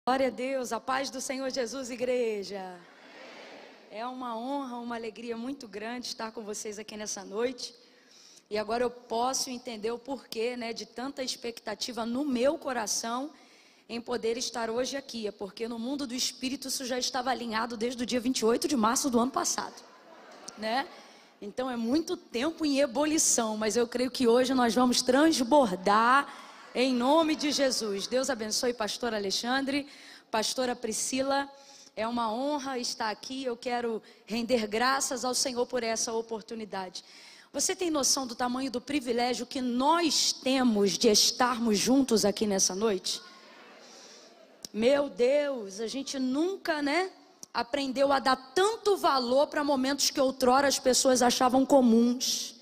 Glória a Deus, a paz do Senhor Jesus, igreja. É uma honra, uma alegria muito grande estar com vocês aqui nessa noite. E agora eu posso entender o porquê, de tanta expectativa no meu coração em poder estar hoje aqui. É porque no mundo do Espírito isso já estava alinhado desde o dia 28 de março do ano passado, Então é muito tempo em ebulição, mas eu creio que hoje nós vamos transbordar em nome de Jesus. Deus abençoe pastor Alexandre, pastora Priscila. É uma honra estar aqui. Eu quero render graças ao Senhor por essa oportunidade. Você tem noção do tamanho do privilégio que nós temos de estarmos juntos aqui nessa noite? Meu Deus, a gente nunca, aprendeu a dar tanto valor para momentos que outrora as pessoas achavam comuns,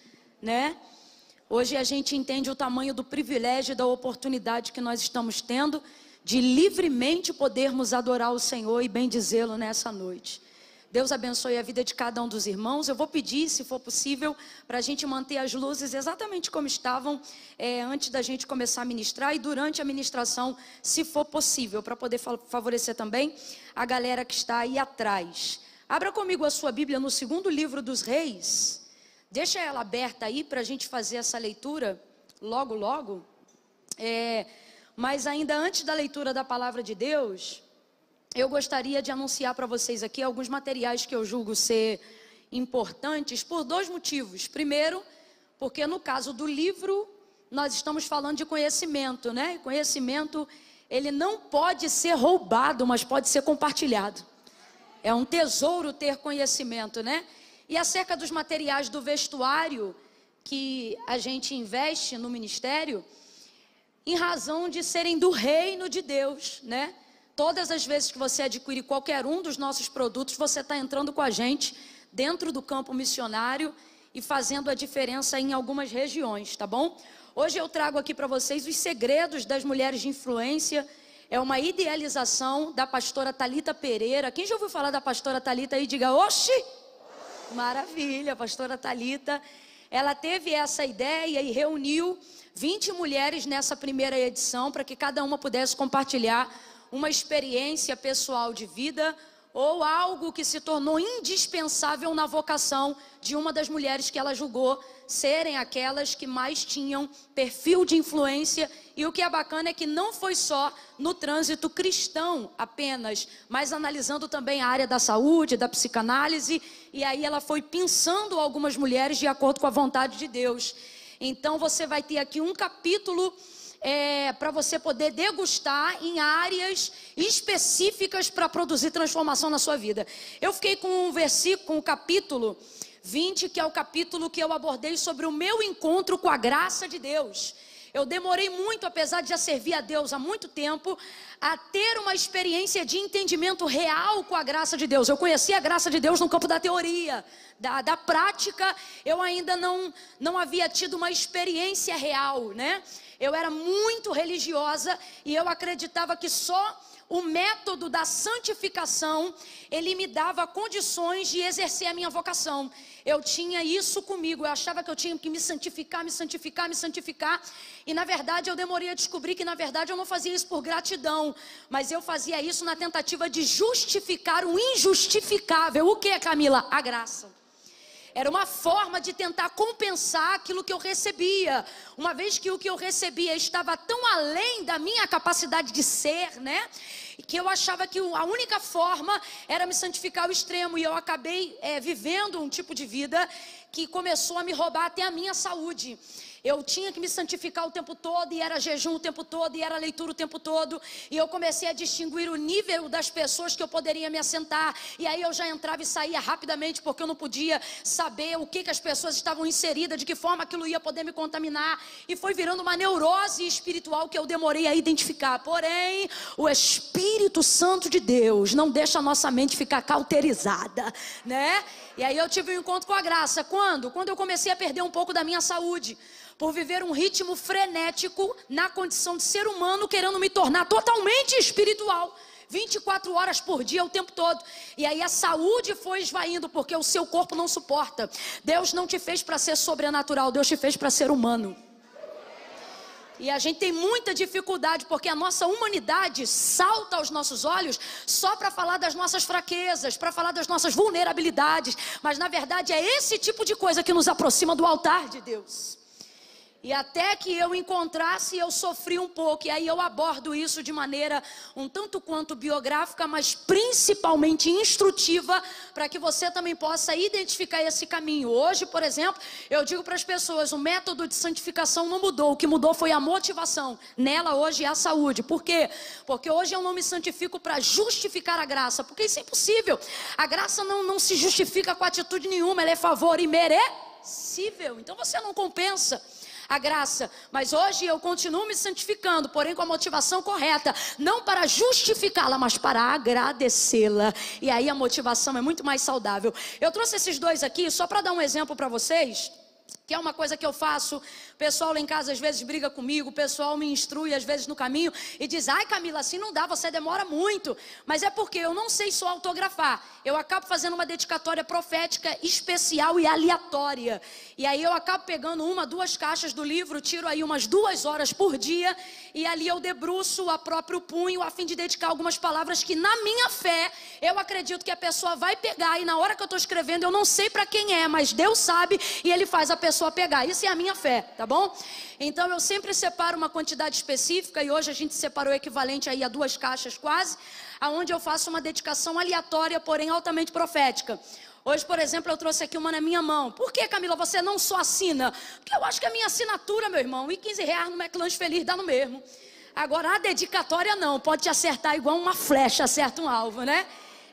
Hoje a gente entende o tamanho do privilégio e da oportunidade que nós estamos tendo de livremente podermos adorar o Senhor e bendizê-lo nessa noite. Deus abençoe a vida de cada um dos irmãos. Eu vou pedir, se for possível, para a gente manter as luzes exatamente como estavam antes da gente começar a ministrar e durante a ministração, se for possível, para poder favorecer também a galera que está aí atrás. Abra comigo a sua Bíblia no segundo livro dos Reis. Deixa ela aberta aí para a gente fazer essa leitura logo. Mas ainda antes da leitura da palavra de Deus, eu gostaria de anunciar para vocês aqui alguns materiais que eu julgo ser importantes por dois motivos. Primeiro, porque no caso do livro, nós estamos falando de conhecimento, E conhecimento, ele não pode ser roubado, mas pode ser compartilhado. É um tesouro ter conhecimento, E acerca dos materiais do vestuário que a gente investe no ministério, em razão de serem do reino de Deus, Todas as vezes que você adquirir qualquer um dos nossos produtos, você está entrando com a gente dentro do campo missionário e fazendo a diferença em algumas regiões, tá bom? Hoje eu trago aqui para vocês os segredos das mulheres de influência. É uma idealização da pastora Thalita Pereira. Quem já ouviu falar da pastora Thalita aí, diga, oxi! Maravilha, a pastora Thalita. Ela teve essa ideia e reuniu 20 mulheres nessa primeira edição para que cada uma pudesse compartilhar uma experiência pessoal de vida ou algo que se tornou indispensável na vocação de uma das mulheres que ela julgou serem aquelas que mais tinham perfil de influência. E o que é bacana é que não foi só no trânsito cristão apenas, mas analisando também a área da saúde, da psicanálise, e aí ela foi pensando algumas mulheres de acordo com a vontade de Deus. Então você vai ter aqui um capítulo para você poder degustar em áreas específicas para produzir transformação na sua vida. Eu fiquei com um versículo, com o capítulo 20, que é o capítulo que eu abordei sobre o meu encontro com a graça de Deus. Eu demorei muito, apesar de já servir a Deus há muito tempo, a ter uma experiência de entendimento real com a graça de Deus. Eu conheci a graça de Deus no campo da teoria, da prática. Eu ainda não havia tido uma experiência real, Eu era muito religiosa e eu acreditava que só o método da santificação, ele me dava condições de exercer a minha vocação. Eu tinha isso comigo, eu achava que eu tinha que me santificar. E na verdade eu demorei a descobrir que na verdade eu não fazia isso por gratidão, mas eu fazia isso na tentativa de justificar o injustificável. O que, Camila? A graça. Era uma forma de tentar compensar aquilo que eu recebia. Uma vez que o que eu recebia estava tão além da minha capacidade de ser, que eu achava que a única forma era me santificar ao extremo. E eu acabei vivendo um tipo de vida que começou a me roubar até a minha saúde. Eu tinha que me santificar o tempo todo, e era jejum o tempo todo, e era leitura o tempo todo. E eu comecei a distinguir o nível das pessoas que eu poderia me assentar. E aí eu já entrava e saía rapidamente, porque eu não podia saber o que as pessoas estavam inseridas, de que forma aquilo ia poder me contaminar. E foi virando uma neurose espiritual que eu demorei a identificar. Porém, o Espírito Santo de Deus não deixa a nossa mente ficar cauterizada, E aí eu tive um encontro com a graça. Quando? Quando eu comecei a perder um pouco da minha saúde, por viver um ritmo frenético na condição de ser humano, querendo me tornar totalmente espiritual, 24 horas por dia, o tempo todo. E aí a saúde foi esvaindo, porque o seu corpo não suporta. Deus não te fez para ser sobrenatural, Deus te fez para ser humano. E a gente tem muita dificuldade, porque a nossa humanidade salta aos nossos olhos só para falar das nossas fraquezas, para falar das nossas vulnerabilidades. Mas na verdade é esse tipo de coisa que nos aproxima do altar de Deus. E até que eu encontrasse, eu sofri um pouco. E aí eu abordo isso de maneira um tanto quanto biográfica, mas principalmente instrutiva, para que você também possa identificar esse caminho. Hoje, por exemplo, eu digo para as pessoas, o método de santificação não mudou. O que mudou foi a motivação. Nela hoje é a saúde. Por quê? Porque hoje eu não me santifico para justificar a graça. Porque isso é impossível. A graça não se justifica com atitude nenhuma. Ela é favor imerecível. Então você não compensa a graça, mas hoje eu continuo me santificando, porém com a motivação correta, não para justificá-la, mas para agradecê-la, e aí a motivação é muito mais saudável. Eu trouxe esses dois aqui só para dar um exemplo para vocês, que é uma coisa que eu faço. O pessoal lá em casa às vezes briga comigo, o pessoal me instrui às vezes no caminho e diz: ai Camila, assim não dá, você demora muito. Mas é porque eu não sei só autografar, eu acabo fazendo uma dedicatória profética especial e aleatória. E aí eu acabo pegando 1, 2 caixas do livro, tiro aí umas 2 horas por dia, e ali eu debruço a próprio punho a fim de dedicar algumas palavras que na minha fé eu acredito que a pessoa vai pegar, e na hora que eu estou escrevendo eu não sei para quem é, mas Deus sabe e Ele faz a pessoa pegar. Isso é a minha fé, tá bom? Então eu sempre separo uma quantidade específica, e hoje a gente separou o equivalente aí a 2 caixas quase, aonde eu faço uma dedicação aleatória, porém altamente profética. Hoje, por exemplo, eu trouxe aqui uma na minha mão. Por que, Camila, você não só assina? Porque eu acho que a minha assinatura, meu irmão, e R$15 no McLanche Feliz dá no mesmo. Agora a dedicatória não, pode te acertar igual uma flecha acerta um alvo, né?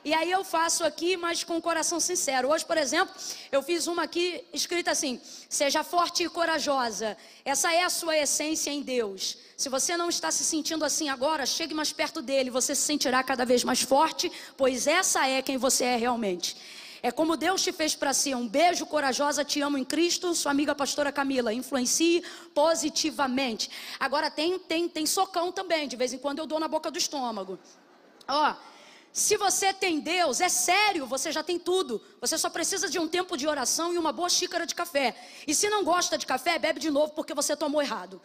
E aí eu faço aqui, mas com o coração sincero. Hoje, por exemplo, eu fiz uma aqui escrita assim: seja forte e corajosa. Essa é a sua essência em Deus. Se você não está se sentindo assim agora, chegue mais perto dele. Você se sentirá cada vez mais forte, pois essa é quem você é realmente. É como Deus te fez para si. Um beijo, corajosa, te amo em Cristo. Sua amiga pastora Camila. Influencie positivamente. Agora tem socão também. De vez em quando eu dou na boca do estômago. Ó, se você tem Deus, é sério, você já tem tudo. Você só precisa de um tempo de oração e uma boa xícara de café. E se não gosta de café, bebe de novo porque você tomou errado.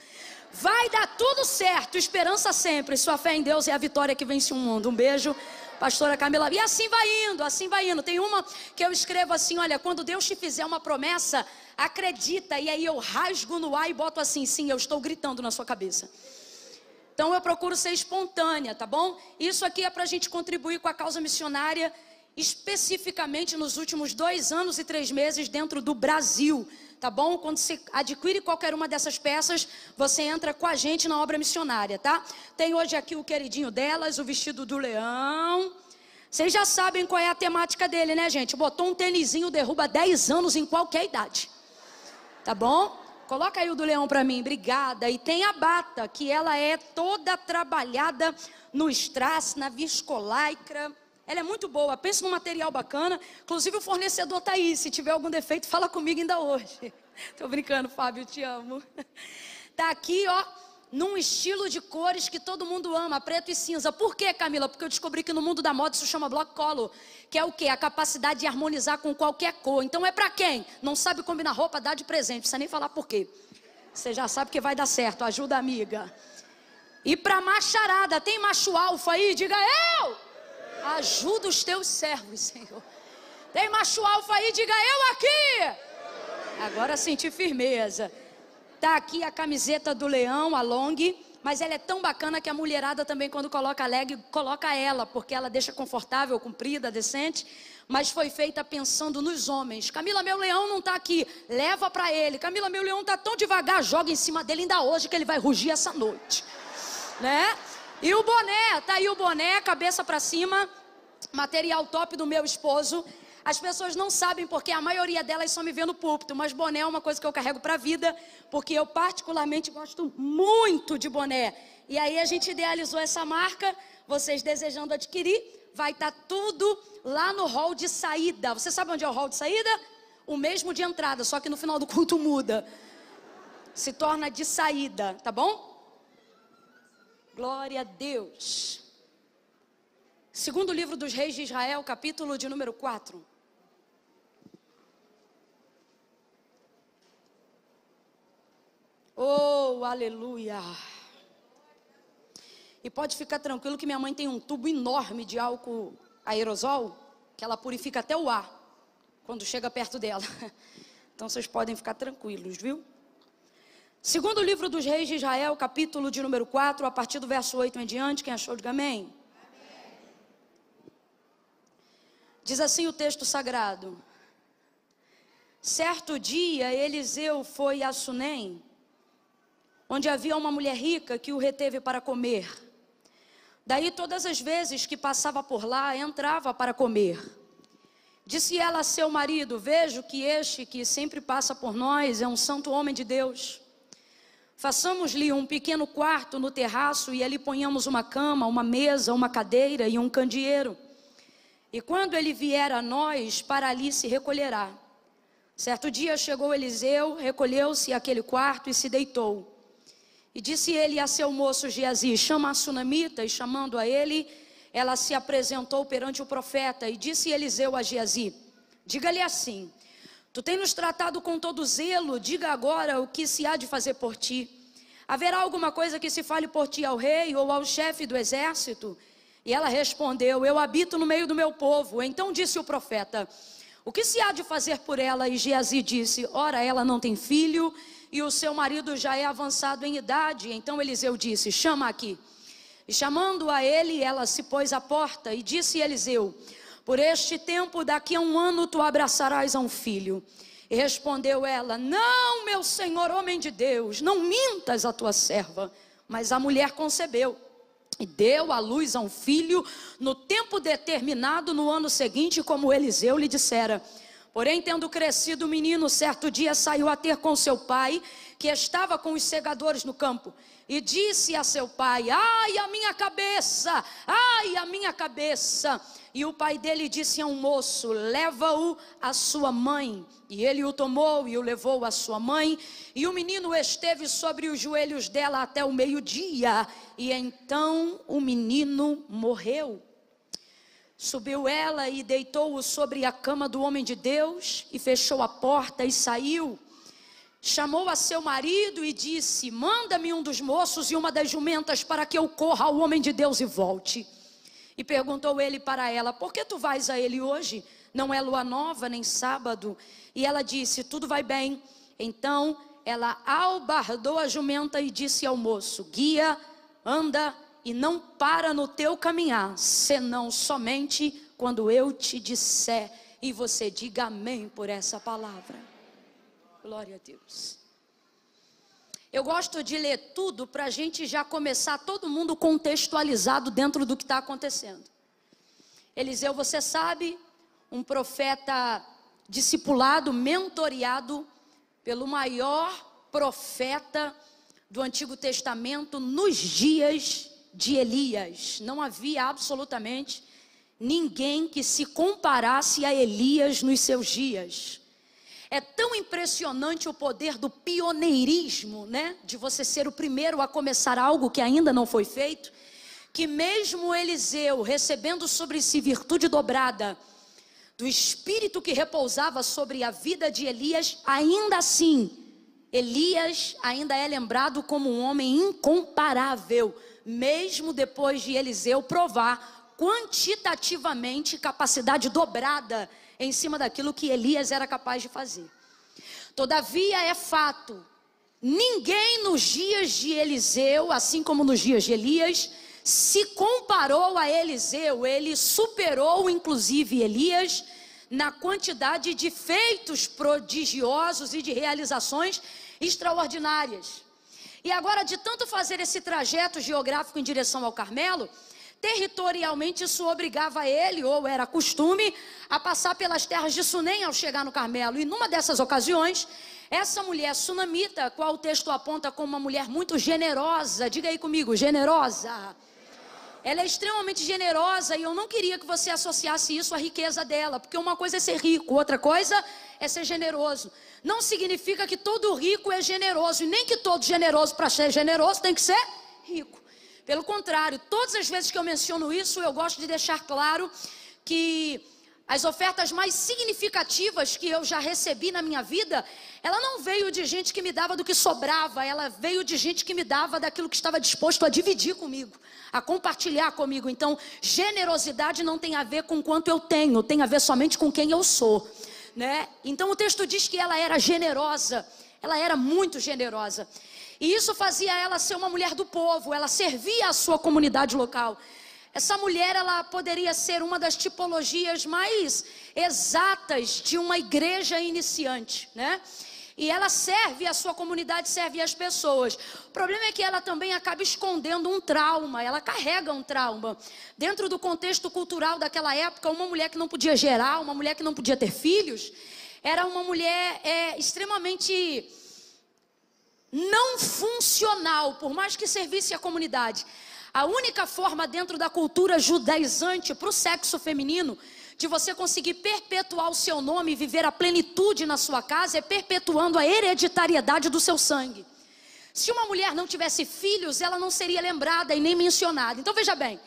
Vai dar tudo certo, esperança sempre. Sua fé em Deus é a vitória que vence o mundo. Um beijo, pastora Camila. E assim vai indo, assim vai indo. Tem uma que eu escrevo assim: olha, quando Deus te fizer uma promessa, acredita. E aí eu rasgo no ar e boto assim: sim, eu estou gritando na sua cabeça. Então eu procuro ser espontânea, tá bom? Isso aqui é para a gente contribuir com a causa missionária, especificamente nos últimos 2 anos e 3 meses dentro do Brasil, tá bom? Quando você adquire qualquer uma dessas peças, você entra com a gente na obra missionária, tá? Tem hoje aqui o queridinho delas, o vestido do leão. Vocês já sabem qual é a temática dele, né, gente? Botou um tênisinho, derruba 10 anos em qualquer idade, tá bom? Coloca aí o do leão para mim, obrigada. E tem a bata, que ela é toda trabalhada no strass, na viscolaicra. Ela é muito boa, pensa num material bacana. Inclusive o fornecedor está aí, se tiver algum defeito, fala comigo ainda hoje. Tô brincando, Fábio, te amo. Tá aqui, ó, num estilo de cores que todo mundo ama, preto e cinza. Por quê, Camila? Porque eu descobri que no mundo da moda isso chama block color, que é o quê? A capacidade de harmonizar com qualquer cor. Então é pra quem? Não sabe combinar roupa, dá de presente. Não precisa nem falar por quê. Você já sabe que vai dar certo, ajuda a amiga. E pra macharada, tem macho alfa aí? Diga eu! Ajuda os teus servos, Senhor. Tem macho alfa aí? Diga eu aqui! Agora senti firmeza. Tá aqui a camiseta do leão, a long, mas ela é tão bacana que a mulherada também, quando coloca a leg, coloca ela, porque ela deixa confortável, comprida, decente, mas foi feita pensando nos homens. Camila, meu leão não tá aqui, leva pra ele. Camila, meu leão tá tão devagar, joga em cima dele ainda hoje que ele vai rugir essa noite, né? E o boné, tá aí o boné, cabeça pra cima, material top do meu esposo. As pessoas não sabem porque a maioria delas só me vê no púlpito, mas boné é uma coisa que eu carrego para a vida, porque eu particularmente gosto muito de boné. E aí a gente idealizou essa marca, vocês desejando adquirir, vai estar tudo lá no hall de saída. Você sabe onde é o hall de saída? O mesmo de entrada, só que no final do culto muda. Se torna de saída, tá bom? Glória a Deus. Segundo livro dos Reis de Israel, capítulo de número 4. Oh, Oh, aleluia. E pode ficar tranquilo que minha mãe tem um tubo enorme de álcool aerosol, que ela purifica até o ar, quando chega perto dela. Então vocês podem ficar tranquilos, viu? Segundo livro dos Reis de Israel, capítulo de número 4, a partir do verso 8 em diante, quem achou, diga amém. Diz assim o texto sagrado: certo dia Eliseu foi a Sunem, onde havia uma mulher rica que o reteve para comer. Daí todas as vezes que passava por lá, entrava para comer. Disse ela a seu marido: vejo que este que sempre passa por nós é um santo homem de Deus. Façamos-lhe um pequeno quarto no terraço e ali ponhamos uma cama, uma mesa, uma cadeira e um candeeiro. E quando ele vier a nós, para ali se recolherá. Certo dia chegou Eliseu, recolheu-se àquele quarto e se deitou. E disse ele a seu moço Geazi: chama a sunamita. E chamando a ele, ela se apresentou perante o profeta. E disse Eliseu a Geazi: diga-lhe assim: tu tens nos tratado com todo zelo, diga agora o que se há de fazer por ti. Haverá alguma coisa que se fale por ti ao rei ou ao chefe do exército? E ela respondeu: eu habito no meio do meu povo. Então disse o profeta: o que se há de fazer por ela? E Geazi disse: ora, ela não tem filho e o seu marido já é avançado em idade. Então Eliseu disse: chama aqui. E chamando a ele, ela se pôs à porta. E disse Eliseu: por este tempo, daqui a 1 ano, tu abraçarás a um filho. E respondeu ela: não, meu senhor, homem de Deus, não mintas a tua serva. Mas a mulher concebeu e deu à luz a um filho no tempo determinado no ano seguinte, como Eliseu lhe dissera. Porém, tendo crescido o menino, certo dia saiu a ter com seu pai, que estava com os segadores no campo. E disse a seu pai: ai, a minha cabeça, ai, a minha cabeça. E o pai dele disse a um moço: leva-o à sua mãe. E ele o tomou e o levou à sua mãe. E o menino esteve sobre os joelhos dela até o meio-dia. E então o menino morreu. Subiu ela e deitou-o sobre a cama do homem de Deus. E fechou a porta e saiu. Chamou a seu marido e disse: manda-me um dos moços e uma das jumentas, para que eu corra ao homem de Deus e volte. E perguntou ele para ela: por que tu vais a ele hoje? Não é lua nova, nem sábado. E ela disse: tudo vai bem. Então ela albardou a jumenta e disse ao moço: guia, anda e não para no teu caminhar, senão somente quando eu te disser. E você diga amém por essa palavra. Glória a Deus. Eu gosto de ler tudo para a gente já começar todo mundo contextualizado dentro do que está acontecendo. Eliseu, você sabe, um profeta discipulado, mentoreado pelo maior profeta do Antigo Testamento nos dias de Elias. Não havia absolutamente ninguém que se comparasse a Elias nos seus dias. É tão impressionante o poder do pioneirismo, né? De você ser o primeiro a começar algo que ainda não foi feito, que mesmo Eliseu, recebendo sobre si virtude dobrada do Espírito que repousava sobre a vida de Elias, ainda assim, Elias ainda é lembrado como um homem incomparável, mesmo depois de Eliseu provar quantitativamente capacidade dobrada em cima daquilo que Elias era capaz de fazer. Todavia é fato, ninguém nos dias de Eliseu, assim como nos dias de Elias, se comparou a Eliseu. Ele superou inclusive Elias na quantidade de feitos prodigiosos e de realizações extraordinárias. E agora, de tanto fazer esse trajeto geográfico em direção ao Carmelo, territorialmente isso obrigava ele, ou era costume, a passar pelas terras de Sunem ao chegar no Carmelo. E numa dessas ocasiões, essa mulher sunamita, a qual o texto aponta como uma mulher muito generosa, diga aí comigo, generosa. Ela é extremamente generosa e eu não queria que você associasse isso à riqueza dela, porque uma coisa é ser rico, outra coisa é ser generoso. Não significa que todo rico é generoso, e nem que todo generoso, para ser generoso, tem que ser rico. Pelo contrário, todas as vezes que eu menciono isso, eu gosto de deixar claro que As ofertas mais significativas que eu já recebi na minha vida, ela não veio de gente que me dava do que sobrava, ela veio de gente que me dava daquilo que estava disposto a dividir comigo, a compartilhar comigo. Então, generosidade não tem a ver com quanto eu tenho, tem a ver somente com quem eu sou, né? Então o texto diz que ela era generosa, ela era muito generosa. E isso fazia ela ser uma mulher do povo, ela servia a sua comunidade local. Essa mulher, ela poderia ser uma das tipologias mais exatas de uma igreja iniciante, né? E ela serve a sua comunidade, serve as pessoas. O problema é que ela também acaba escondendo um trauma, ela carrega um trauma. Dentro do contexto cultural daquela época, uma mulher que não podia gerar, uma mulher que não podia ter filhos, era uma mulher extremamente não funcional, por mais que servisse a comunidade. A única forma dentro da cultura judaizante para o sexo feminino de você conseguir perpetuar o seu nome e viver a plenitude na sua casa é perpetuando a hereditariedade do seu sangue. Se uma mulher não tivesse filhos, ela não seria lembrada e nem mencionada. Então veja bem,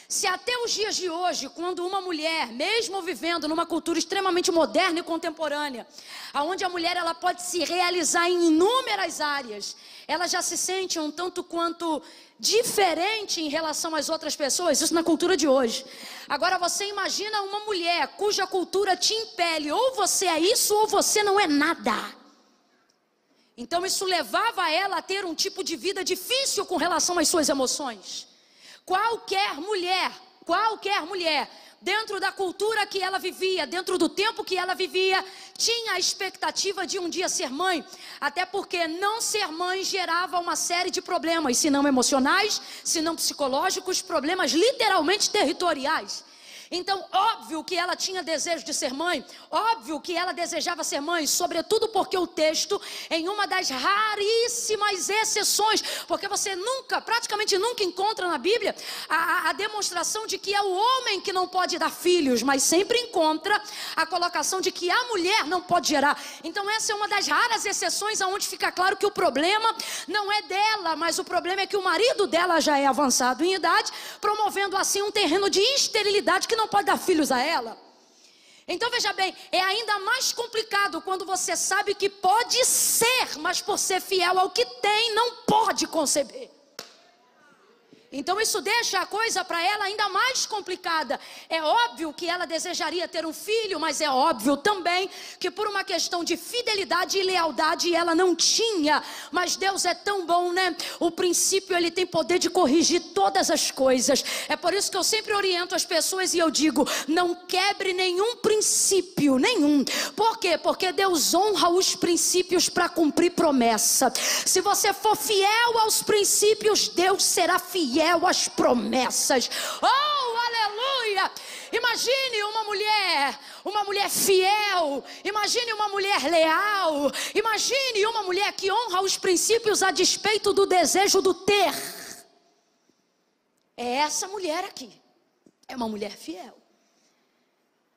se até os dias de hoje, quando uma mulher, mesmo vivendo numa cultura extremamente moderna e contemporânea, onde a mulher ela pode se realizar em inúmeras áreas, ela já se sente um tanto quanto diferente em relação às outras pessoas, isso na cultura de hoje. Agora você imagina uma mulher cuja cultura te impele, ou você é isso ou você não é nada. Então isso levava ela a ter um tipo de vida difícil com relação às suas emoções. Qualquer mulher, dentro da cultura que ela vivia, dentro do tempo que ela vivia, tinha a expectativa de um dia ser mãe, até porque não ser mãe gerava uma série de problemas, se não emocionais, se não psicológicos, problemas literalmente territoriais. Então, óbvio que ela tinha desejo de ser mãe, óbvio que ela desejava ser mãe, sobretudo porque o texto, em uma das raríssimas exceções, porque você praticamente nunca encontra na Bíblia a demonstração de que é o homem que não pode dar filhos, mas sempre encontra a colocação de que a mulher não pode gerar. Então essa é uma das raras exceções onde fica claro que o problema não é dela, mas o problema é que o marido dela já é avançado em idade, promovendo assim um terreno de esterilidade que não pode dar filhos a ela. Então veja bem, é ainda mais complicado quando você sabe que pode ser, mas por ser fiel ao que tem, não pode conceber. Então isso deixa a coisa para ela ainda mais complicada. É óbvio que ela desejaria ter um filho, mas é óbvio também que por uma questão de fidelidade e lealdade ela não tinha. Mas Deus é tão bom, né? O princípio ele tem poder de corrigir todas as coisas. É por isso que eu sempre oriento as pessoas e eu digo, não quebre nenhum princípio, nenhum. Por quê? Porque Deus honra os princípios para cumprir promessa. Se você for fiel aos princípios, Deus será fiel às promessas. Oh, aleluia! Imagine uma mulher fiel, imagine uma mulher leal, imagine uma mulher que honra os princípios a despeito do desejo do ter. É essa mulher aqui, é uma mulher fiel.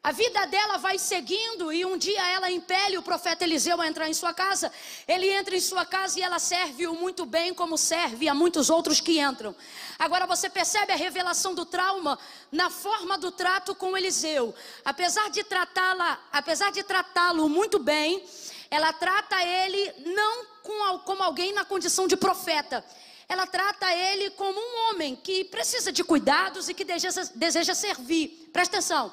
A vida dela vai seguindo e um dia ela impele o profeta Eliseu a entrar em sua casa. Ele entra em sua casa e ela serve-o muito bem, como serve a muitos outros que entram. Agora você percebe a revelação do trauma na forma do trato com Eliseu. Apesar de tratá-lo muito bem, ela trata ele não como alguém na condição de profeta. Ela trata ele como um homem que precisa de cuidados e que deseja servir. Presta atenção.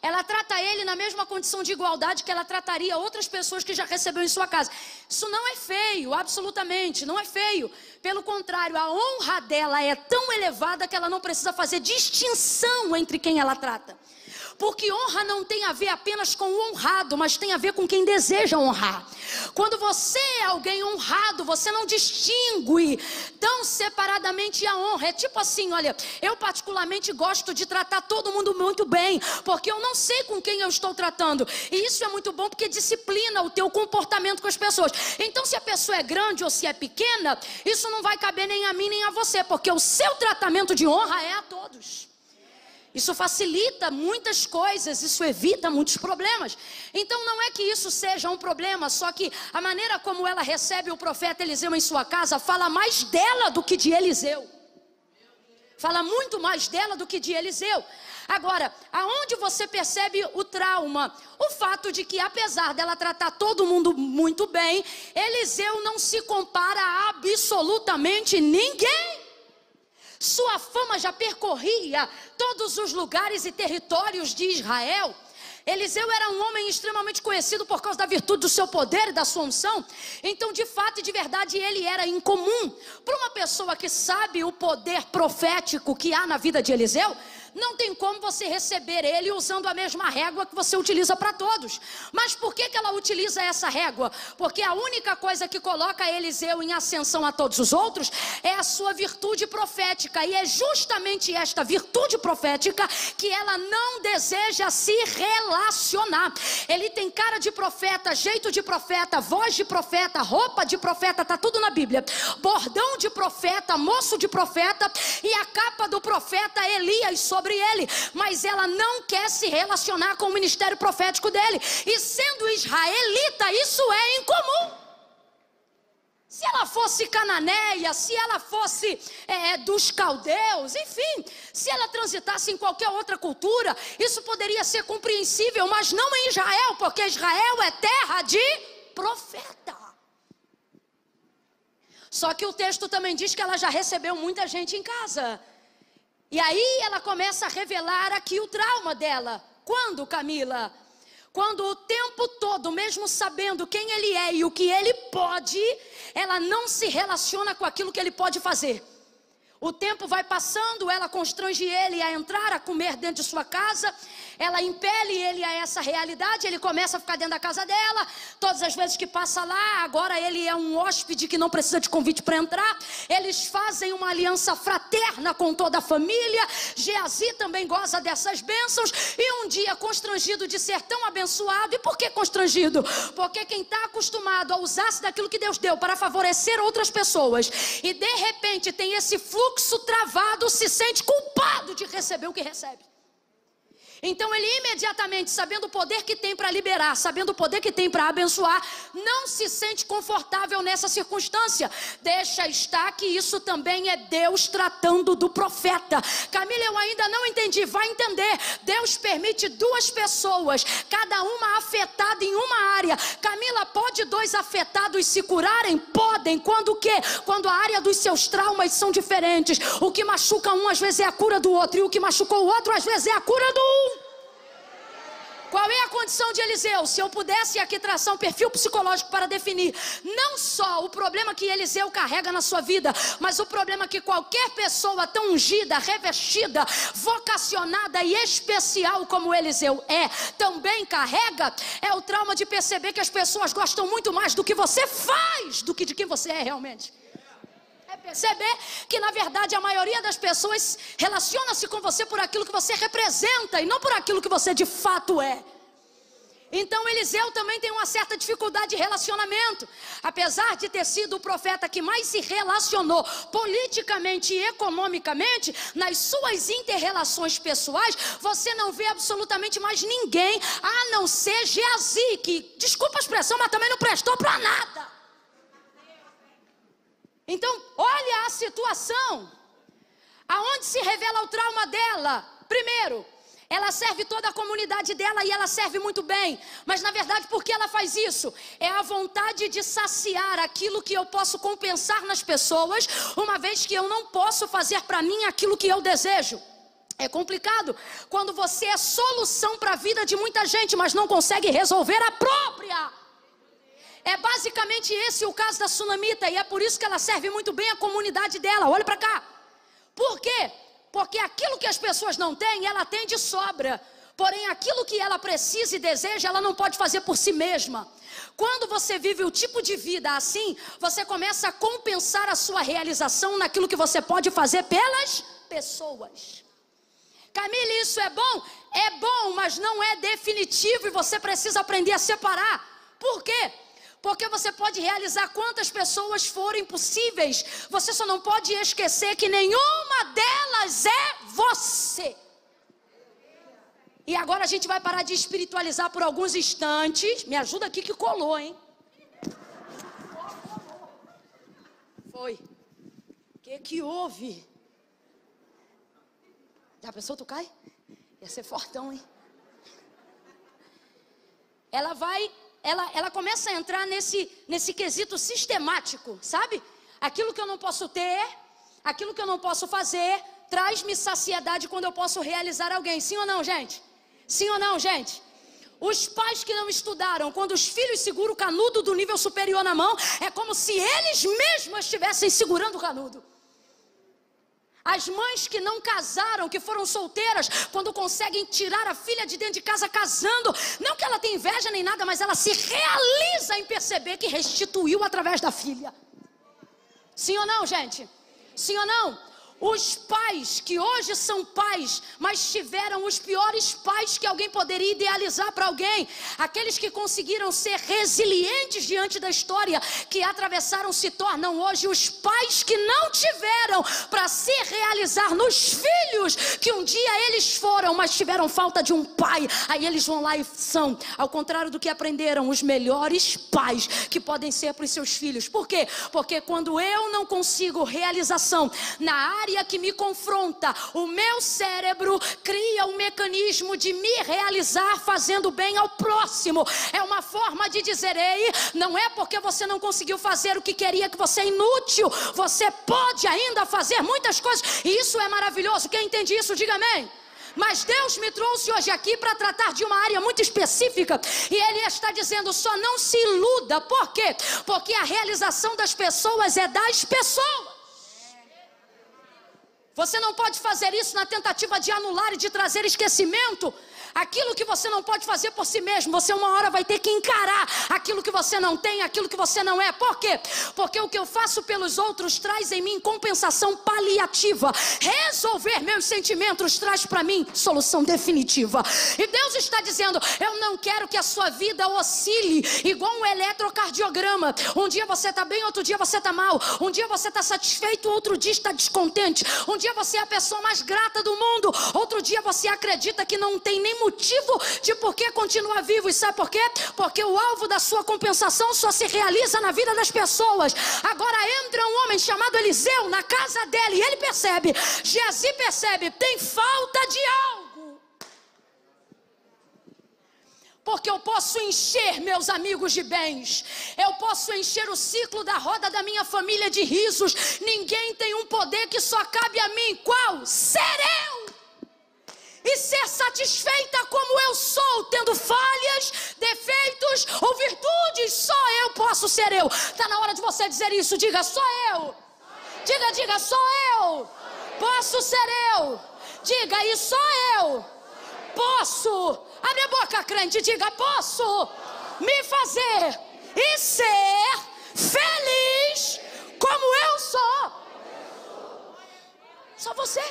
Ela trata ele na mesma condição de igualdade que ela trataria outras pessoas que já recebeu em sua casa. Isso não é feio, absolutamente, não é feio. Pelo contrário, a honra dela é tão elevada que ela não precisa fazer distinção entre quem ela trata. Porque honra não tem a ver apenas com o honrado, mas tem a ver com quem deseja honrar. Quando você é alguém honrado, você não distingue tão separadamente a honra. É tipo assim, olha, eu particularmente gosto de tratar todo mundo muito bem, porque eu não sei com quem eu estou tratando. E isso é muito bom porque disciplina o teu comportamento com as pessoas. Então se a pessoa é grande ou se é pequena, isso não vai caber nem a mim nem a você, porque o seu tratamento de honra é a todos. Isso facilita muitas coisas, isso evita muitos problemas. Então não é que isso seja um problema, só que a maneira como ela recebe o profeta Eliseu em sua casa fala mais dela do que de Eliseu. Fala muito mais dela do que de Eliseu. Agora, aonde você percebe o trauma? O fato de que, apesar dela tratar todo mundo muito bem, Eliseu não se compara a absolutamente ninguém. Sua fama já percorria todos os lugares e territórios de Israel. Eliseu era um homem extremamente conhecido por causa da virtude do seu poder e da sua unção. Então, de fato e de verdade, ele era incomum. Para uma pessoa que sabe o poder profético que há na vida de Eliseu, não tem como você receber ele usando a mesma régua que você utiliza para todos. Mas por que ela utiliza essa régua? Porque a única coisa que coloca Eliseu em ascensão a todos os outros é a sua virtude profética. E é justamente esta virtude profética que ela não deseja se relacionar. Ele tem cara de profeta, jeito de profeta, voz de profeta, roupa de profeta, está tudo na Bíblia. Bordão de profeta, moço de profeta e a capa do profeta Elias sobre ele, mas ela não quer se relacionar com o ministério profético dele, e sendo israelita, isso é incomum. Se ela fosse cananeia, se ela fosse dos caldeus, enfim, se ela transitasse em qualquer outra cultura, isso poderia ser compreensível, mas não em Israel, porque Israel é terra de profeta. Só que o texto também diz que ela já recebeu muita gente em casa. E aí ela começa a revelar aqui o trauma dela. Quando, Camila? Quando o tempo todo, mesmo sabendo quem ele é e o que ele pode, ela não se relaciona com aquilo que ele pode fazer. O tempo vai passando, ela constrange ele a entrar, a comer dentro de sua casa. Ela impele ele a essa realidade, ele começa a ficar dentro da casa dela. Todas as vezes que passa lá, agora ele é um hóspede que não precisa de convite para entrar. Eles fazem uma aliança fraterna com toda a família. Geazi também goza dessas bênçãos. E um dia, constrangido de ser tão abençoado. E por que constrangido? Porque quem está acostumado a usar-se daquilo que Deus deu para favorecer outras pessoas, e de repente tem esse fluxo travado, se sente culpado de receber o que recebe. Então ele imediatamente, sabendo o poder que tem para liberar, sabendo o poder que tem para abençoar, não se sente confortável nessa circunstância. Deixa estar que isso também é Deus tratando do profeta. Camila, eu ainda não entendi, vai entender. Deus permite duas pessoas, cada uma afetada em uma área. Camila, pode dois afetados se curarem? Podem. Quando o quê? Quando a área dos seus traumas são diferentes. O que machuca um às vezes é a cura do outro, e o que machucou o outro às vezes é a cura do um. Qual é a condição de Eliseu? Se eu pudesse aqui traçar um perfil psicológico para definir não só o problema que Eliseu carrega na sua vida, mas o problema que qualquer pessoa tão ungida, revestida, vocacionada e especial como Eliseu também carrega, é o trauma de perceber que as pessoas gostam muito mais do que você faz do que de quem você é realmente. É perceber que na verdade a maioria das pessoas relaciona-se com você por aquilo que você representa e não por aquilo que você de fato é. Então Eliseu também tem uma certa dificuldade de relacionamento. Apesar de ter sido o profeta que mais se relacionou politicamente e economicamente, nas suas inter-relações pessoais, você não vê absolutamente mais ninguém, a não ser Geazi, que, desculpa a expressão, mas também não prestou para nada. Então, olha a situação, aonde se revela o trauma dela. Primeiro, ela serve toda a comunidade dela e ela serve muito bem. Mas na verdade, por que ela faz isso? É a vontade de saciar aquilo que eu posso compensar nas pessoas, uma vez que eu não posso fazer para mim aquilo que eu desejo. É complicado quando você é solução para a vida de muita gente, mas não consegue resolver a própria. É basicamente esse o caso da sunamita, e é por isso que ela serve muito bem a comunidade dela. Olha para cá. Por quê? Porque aquilo que as pessoas não têm, ela tem de sobra. Porém, aquilo que ela precisa e deseja, ela não pode fazer por si mesma. Quando você vive o tipo de vida assim, você começa a compensar a sua realização naquilo que você pode fazer pelas pessoas. Camila, isso é bom? É bom, mas não é definitivo, e você precisa aprender a separar. Por quê? Porque você pode realizar quantas pessoas forem possíveis. Você só não pode esquecer que nenhuma delas é você. E agora a gente vai parar de espiritualizar por alguns instantes. Me ajuda aqui que colou, hein? Foi. O que houve? Já pensou, tu cai? Ia ser fortão, hein? Ela começa a entrar nesse quesito sistemático, sabe? Aquilo que eu não posso ter, aquilo que eu não posso fazer, traz-me saciedade quando eu posso realizar alguém. Sim ou não, gente? Sim ou não, gente? Os pais que não estudaram, quando os filhos seguram o canudo do nível superior na mão, é como se eles mesmos estivessem segurando o canudo. As mães que não casaram, que foram solteiras, quando conseguem tirar a filha de dentro de casa casando, não que ela tenha inveja nem nada, mas ela se realiza em perceber que restituiu através da filha. Sim ou não, gente? Sim ou não? Os pais que hoje são pais, mas tiveram os piores pais que alguém poderia idealizar para alguém. Aqueles que conseguiram ser resilientes diante da história, que atravessaram, se tornam hoje os pais que não tiveram para se realizar nos filhos que um dia eles foram, mas tiveram falta de um pai. Aí eles vão lá e são, ao contrário do que aprenderam, os melhores pais que podem ser para os seus filhos. Por quê? Porque quando eu não consigo realização na área que me confronta, o meu cérebro cria um mecanismo de me realizar fazendo bem ao próximo. É uma forma de dizer: ei, não é porque você não conseguiu fazer o que queria que você é inútil, você pode ainda fazer muitas coisas, e isso é maravilhoso. Quem entende isso, diga amém. Mas Deus me trouxe hoje aqui para tratar de uma área muito específica, e Ele está dizendo: só não se iluda. Por quê? Porque a realização das pessoas é das pessoas. Você não pode fazer isso na tentativa de anular e de trazer esquecimento. Aquilo que você não pode fazer por si mesmo, você uma hora vai ter que encarar aquilo que você não tem, aquilo que você não é. Por quê? Porque o que eu faço pelos outros traz em mim compensação paliativa. Resolver meus sentimentos traz para mim solução definitiva. E Deus está dizendo: eu não quero que a sua vida oscile igual um eletrocardiograma. Um dia você está bem, outro dia você está mal. Um dia você está satisfeito, outro dia está descontente. Um dia você é a pessoa mais grata do mundo, outro dia você acredita que não tem nem motivo de por que continuar vivo. E sabe por quê? Porque o alvo da sua compensação só se realiza na vida das pessoas. Agora entra um homem chamado Eliseu na casa dele, e ele percebe, Geazi percebe, tem falta de algo. Porque eu posso encher meus amigos de bens, eu posso encher o ciclo da roda da minha família de risos. Ninguém tem um poder que só cabe a mim. Qual? Ser eu. E ser satisfeita como eu sou, tendo falhas, defeitos ou virtudes. Só eu posso ser eu. Está na hora de você dizer isso. Diga: sou eu. Diga, sou eu. Posso ser eu. Diga: e sou eu. Posso. Abre a boca, crente, diga: posso me fazer e ser feliz como eu sou. Só você.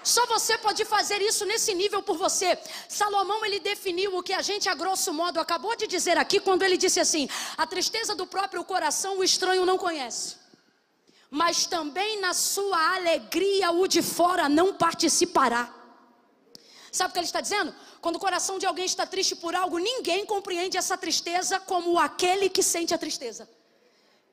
Só você pode fazer isso nesse nível por você. Salomão, ele definiu o que a gente a grosso modo acabou de dizer aqui, quando ele disse assim: a tristeza do próprio coração o estranho não conhece, mas também na sua alegria o de fora não participará. Sabe o que ele está dizendo? Quando o coração de alguém está triste por algo, ninguém compreende essa tristeza como aquele que sente a tristeza.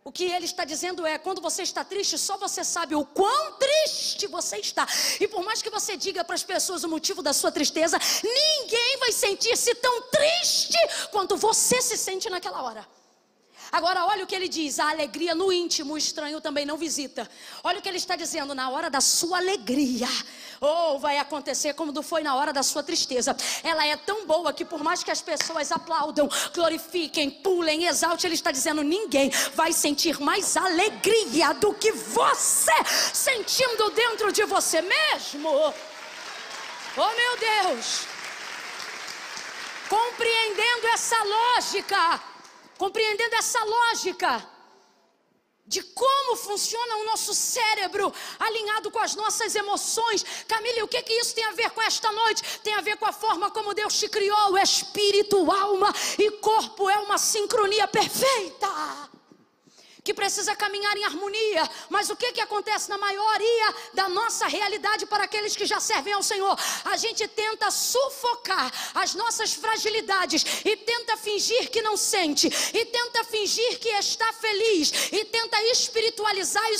O que ele está dizendo é: quando você está triste, só você sabe o quão triste você está. E por mais que você diga para as pessoas o motivo da sua tristeza, ninguém vai sentir-se tão triste quanto você se sente naquela hora. Agora olha o que ele diz: a alegria no íntimo o estranho também não visita. Olha o que ele está dizendo: na hora da sua alegria, vai acontecer como foi na hora da sua tristeza. Ela é tão boa que por mais que as pessoas aplaudam, glorifiquem, pulem, exaltem, ele está dizendo: ninguém vai sentir mais alegria do que você sentindo dentro de você mesmo. Oh meu Deus! Compreendendo essa lógica de como funciona o nosso cérebro alinhado com as nossas emoções. Camila, o que isso tem a ver com esta noite? Tem a ver com a forma como Deus te criou. O espírito, alma e corpo é uma sincronia perfeita. que precisa caminhar em harmonia. Mas o que acontece na maioria da nossa realidade para aqueles que já servem ao Senhor? A gente tenta sufocar as nossas fragilidades e tenta fingir que não sente, e tenta fingir que está feliz, e tenta espiritualizar e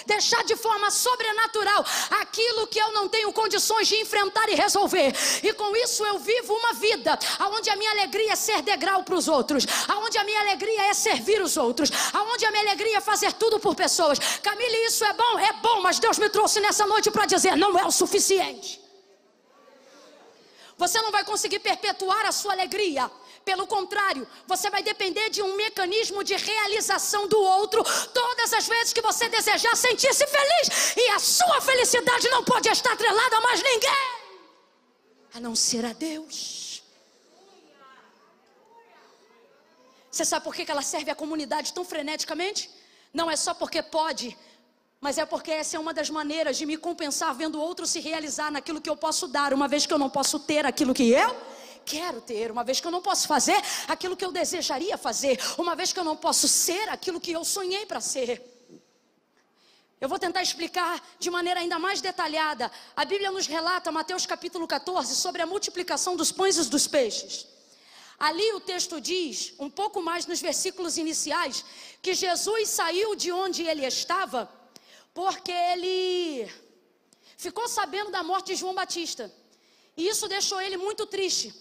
deixar de forma sobrenatural aquilo que eu não tenho condições de enfrentar e resolver. E com isso eu vivo uma vida onde a minha alegria é ser degrau para os outros, onde a minha alegria é servir os outros, onde a minha alegria é fazer tudo por pessoas. Camille, isso é bom? É bom, mas Deus me trouxe nessa noite para dizer, não é o suficiente. Você não vai conseguir perpetuar a sua alegria. Pelo contrário, você vai depender de um mecanismo de realização do outro todas as vezes que você desejar sentir-se feliz. E a sua felicidade não pode estar atrelada a mais ninguém, a não ser a Deus. Você sabe por que ela serve a comunidade tão freneticamente? Não é só porque pode, mas é porque essa é uma das maneiras de me compensar vendo o outro se realizar naquilo que eu posso dar, uma vez que eu não posso ter aquilo que eu quero ter, uma vez que eu não posso fazer aquilo que eu desejaria fazer, uma vez que eu não posso ser aquilo que eu sonhei para ser. Eu vou tentar explicar de maneira ainda mais detalhada. A Bíblia nos relata, Mateus capítulo 14, sobre a multiplicação dos pães e dos peixes. Ali o texto diz, um pouco mais nos versículos iniciais, que Jesus saiu de onde ele estava, porque ele ficou sabendo da morte de João Batista. E isso deixou ele muito triste.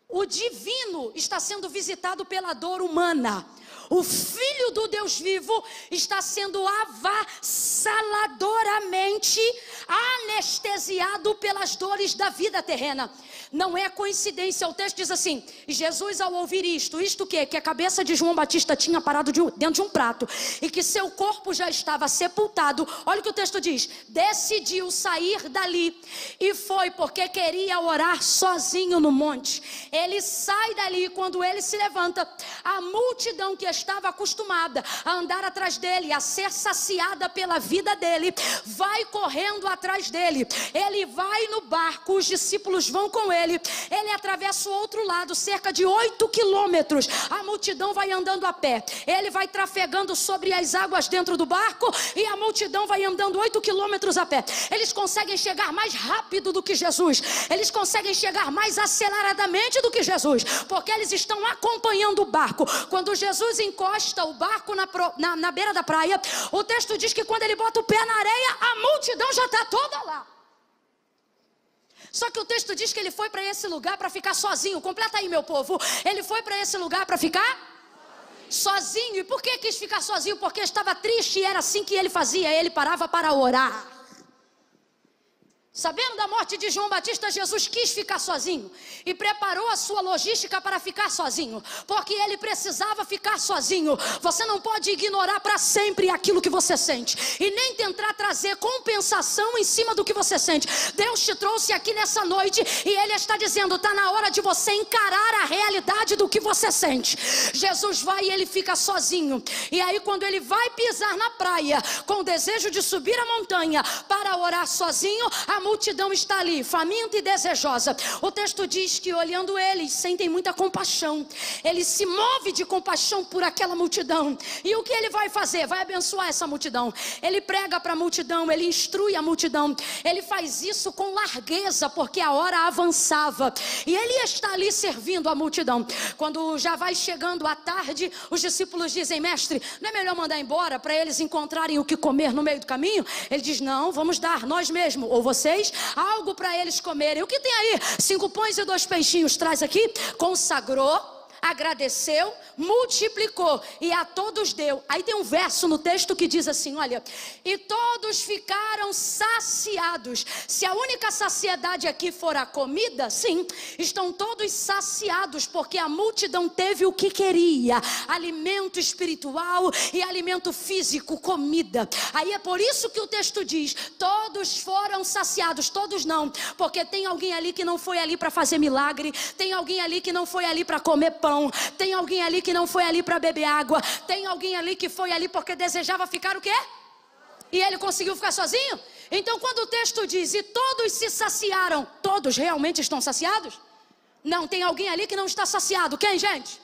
O divino está sendo visitado pela dor humana. O Filho do Deus vivo está sendo avassaladoramente anestesiado pelas dores da vida terrena. Não é coincidência, o texto diz assim: Jesus, ao ouvir isto o quê? Que a cabeça de João Batista tinha parado dentro de um prato e que seu corpo já estava sepultado. Olha o que o texto diz: decidiu sair dali e foi porque queria orar sozinho no monte. Ele sai dali e quando ele se levanta, a multidão que estava acostumada a andar atrás dele, a ser saciada pela vida dele, vai correndo atrás dele. Ele vai no barco, os discípulos vão com ele atravessa o outro lado, cerca de 8 quilômetros, a multidão vai andando a pé, ele vai trafegando sobre as águas dentro do barco e a multidão vai andando 8 quilômetros a pé. Eles conseguem chegar mais rápido do que Jesus, eles conseguem chegar mais aceleradamente do que Jesus, porque eles estão acompanhando o barco. Quando Jesus encosta o barco na beira da praia, o texto diz que quando ele bota o pé na areia, a multidão já está toda lá. Só que o texto diz que ele foi para esse lugar para ficar sozinho. Completa aí, meu povo. Ele foi para esse lugar para ficar sozinho. E por que quis ficar sozinho? Porque estava triste e era assim que ele fazia. Ele parava para orar. Sabendo da morte de João Batista, Jesus quis ficar sozinho e preparou a sua logística para ficar sozinho, porque ele precisava ficar sozinho. Você não pode ignorar para sempre aquilo que você sente e nem tentar trazer compensação em cima do que você sente. Deus te trouxe aqui nessa noite e Ele está dizendo: está na hora de você encarar a realidade do que você sente. Jesus vai e ele fica sozinho. E aí quando ele vai pisar na praia com o desejo de subir a montanha para orar sozinho, a multidão está ali, faminta e desejosa. O texto diz que olhando eles, sentem muita compaixão. Ele se move de compaixão por aquela multidão. E o que ele vai fazer? Vai abençoar essa multidão. Ele prega para a multidão, ele instrui a multidão. Ele faz isso com largueza, porque a hora avançava. E ele está ali servindo a multidão. Quando já vai chegando a tarde, os discípulos dizem: mestre, não é melhor mandar embora para eles encontrarem o que comer no meio do caminho? Ele diz: não, vamos dar nós mesmos, ou vocês, algo para eles comerem. O que tem aí? 5 pães e 2 peixinhos. Traz aqui. Consagrou, agradeceu, multiplicou e a todos deu. Aí tem um verso no texto que diz assim, olha: e todos ficaram saciados. Se a única saciedade aqui for a comida, sim, estão todos saciados, porque a multidão teve o que queria: alimento espiritual e alimento físico, comida. Aí é por isso que o texto diz: todos foram saciados. Todos não, porque tem alguém ali que não foi ali para fazer milagre, tem alguém ali que não foi ali para comer pão, tem alguém ali que não foi ali para beber água, tem alguém ali que foi ali porque desejava ficar o quê? E ele conseguiu ficar sozinho? Então quando o texto diz: e todos se saciaram, todos realmente estão saciados? Não, tem alguém ali que não está saciado. Quem, gente?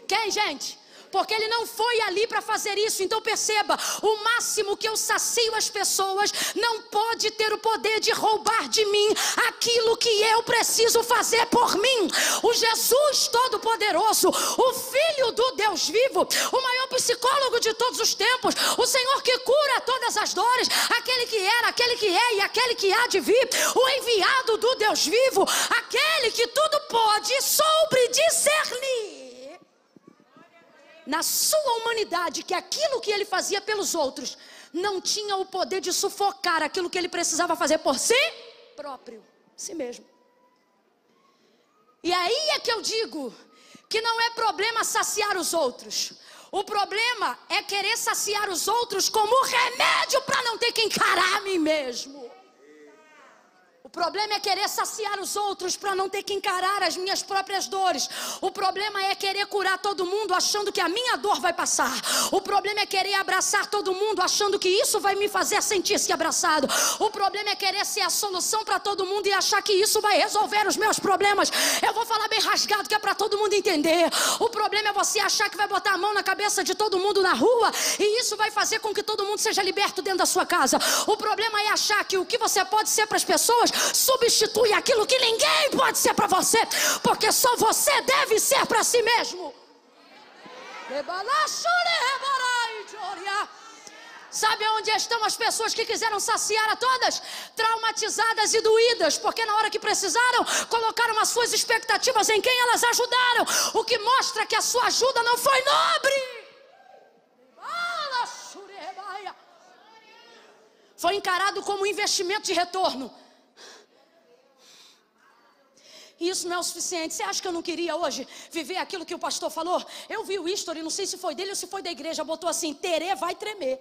Quem, gente? porque ele não foi ali para fazer isso. Então perceba, o máximo que eu sacio as pessoas não pode ter o poder de roubar de mim aquilo que eu preciso fazer por mim. O Jesus Todo-Poderoso, o Filho do Deus vivo, o maior psicólogo de todos os tempos, o Senhor que cura todas as dores, aquele que era, aquele que é e aquele que há de vir, o enviado do Deus vivo, aquele que tudo pode, soube discernir na sua humanidade que aquilo que ele fazia pelos outros não tinha o poder de sufocar aquilo que ele precisava fazer por si próprio, si mesmo. E aí é que eu digo que não é problema saciar os outros. O problema é querer saciar os outros como remédio para não ter que encarar a mim mesmo. O problema é querer saciar os outros para não ter que encarar as minhas próprias dores. O problema é querer curar todo mundo achando que a minha dor vai passar. O problema é querer abraçar todo mundo achando que isso vai me fazer sentir-se abraçado. O problema é querer ser a solução para todo mundo e achar que isso vai resolver os meus problemas. Eu vou falar bem rasgado que é para todo mundo entender. O problema é você achar que vai botar a mão na cabeça de todo mundo na rua e isso vai fazer com que todo mundo seja liberto dentro da sua casa. O problema é achar que o que você pode ser para as pessoas substitui aquilo que ninguém pode ser para você, porque só você deve ser para si mesmo. Sabe onde estão as pessoas que quiseram saciar a todas? Traumatizadas e doídas, porque na hora que precisaram, colocaram as suas expectativas em quem elas ajudaram, o que mostra que a sua ajuda não foi nobre. Foi encarado como um investimento de retorno. E isso não é o suficiente. Você acha que eu não queria hoje viver aquilo que o pastor falou? Eu vi o history, não sei se foi dele ou se foi da igreja, botou assim: Terê vai tremer.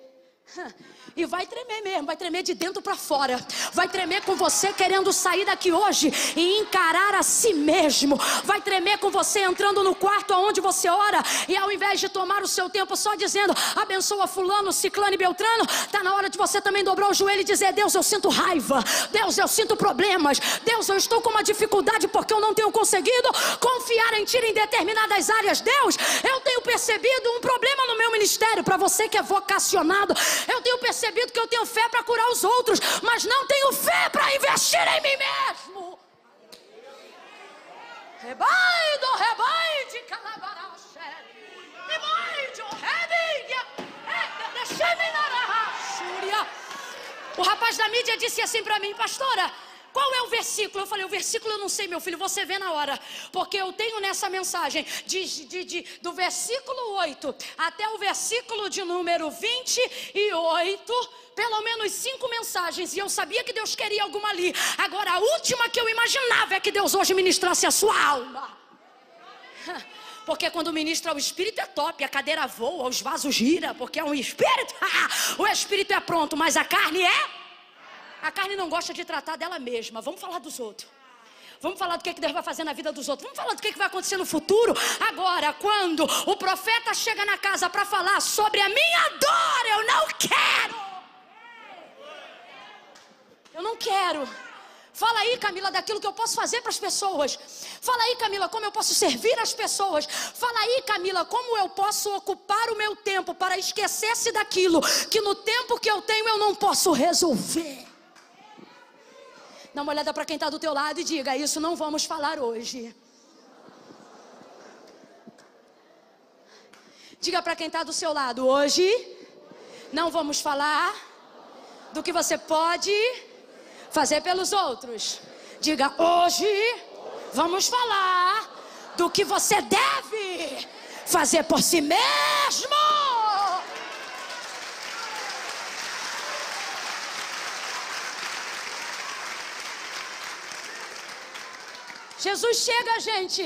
E vai tremer mesmo, vai tremer de dentro para fora. Vai tremer com você querendo sair daqui hoje e encarar a si mesmo. Vai tremer com você entrando no quarto onde você ora e ao invés de tomar o seu tempo só dizendo abençoa fulano, ciclano e beltrano, está na hora de você também dobrar o joelho e dizer: Deus, eu sinto raiva, Deus, eu sinto problemas, Deus, eu estou com uma dificuldade porque eu não tenho conseguido confiar em Ti em determinadas áreas. Deus, eu tenho percebido um problema no meu ministério. Para você que é vocacionado, eu tenho percebido que eu tenho fé para curar os outros, mas não tenho fé para investir em mim mesmo. O rapaz da mídia disse assim para mim: pastora, qual é o versículo? Eu falei: o versículo eu não sei, meu filho, você vê na hora. Porque eu tenho nessa mensagem, do versículo 8 até o versículo de número 28, pelo menos 5 mensagens. E eu sabia que Deus queria alguma ali. Agora a última que eu imaginava é que Deus hoje ministrasse a sua alma. Porque quando ministra o Espírito é top, a cadeira voa, os vasos giram, porque é um Espírito. O Espírito é pronto, mas a carne é... A carne não gosta de tratar dela mesma. Vamos falar dos outros. Vamos falar do que Deus vai fazer na vida dos outros. Vamos falar do que vai acontecer no futuro. Agora, quando o profeta chega na casa para falar sobre a minha dor, eu não quero. Eu não quero. Fala aí, Camila, daquilo que eu posso fazer para as pessoas. Fala aí, Camila, como eu posso servir as pessoas. Fala aí, Camila, como eu posso ocupar o meu tempo para esquecer-se daquilo que no tempo que eu tenho eu não posso resolver. Dá uma olhada para quem está do teu lado e diga: isso não vamos falar hoje. Diga para quem está do seu lado: hoje não vamos falar do que você pode fazer pelos outros. Diga: hoje vamos falar do que você deve fazer por si mesmo. Jesus chega, gente,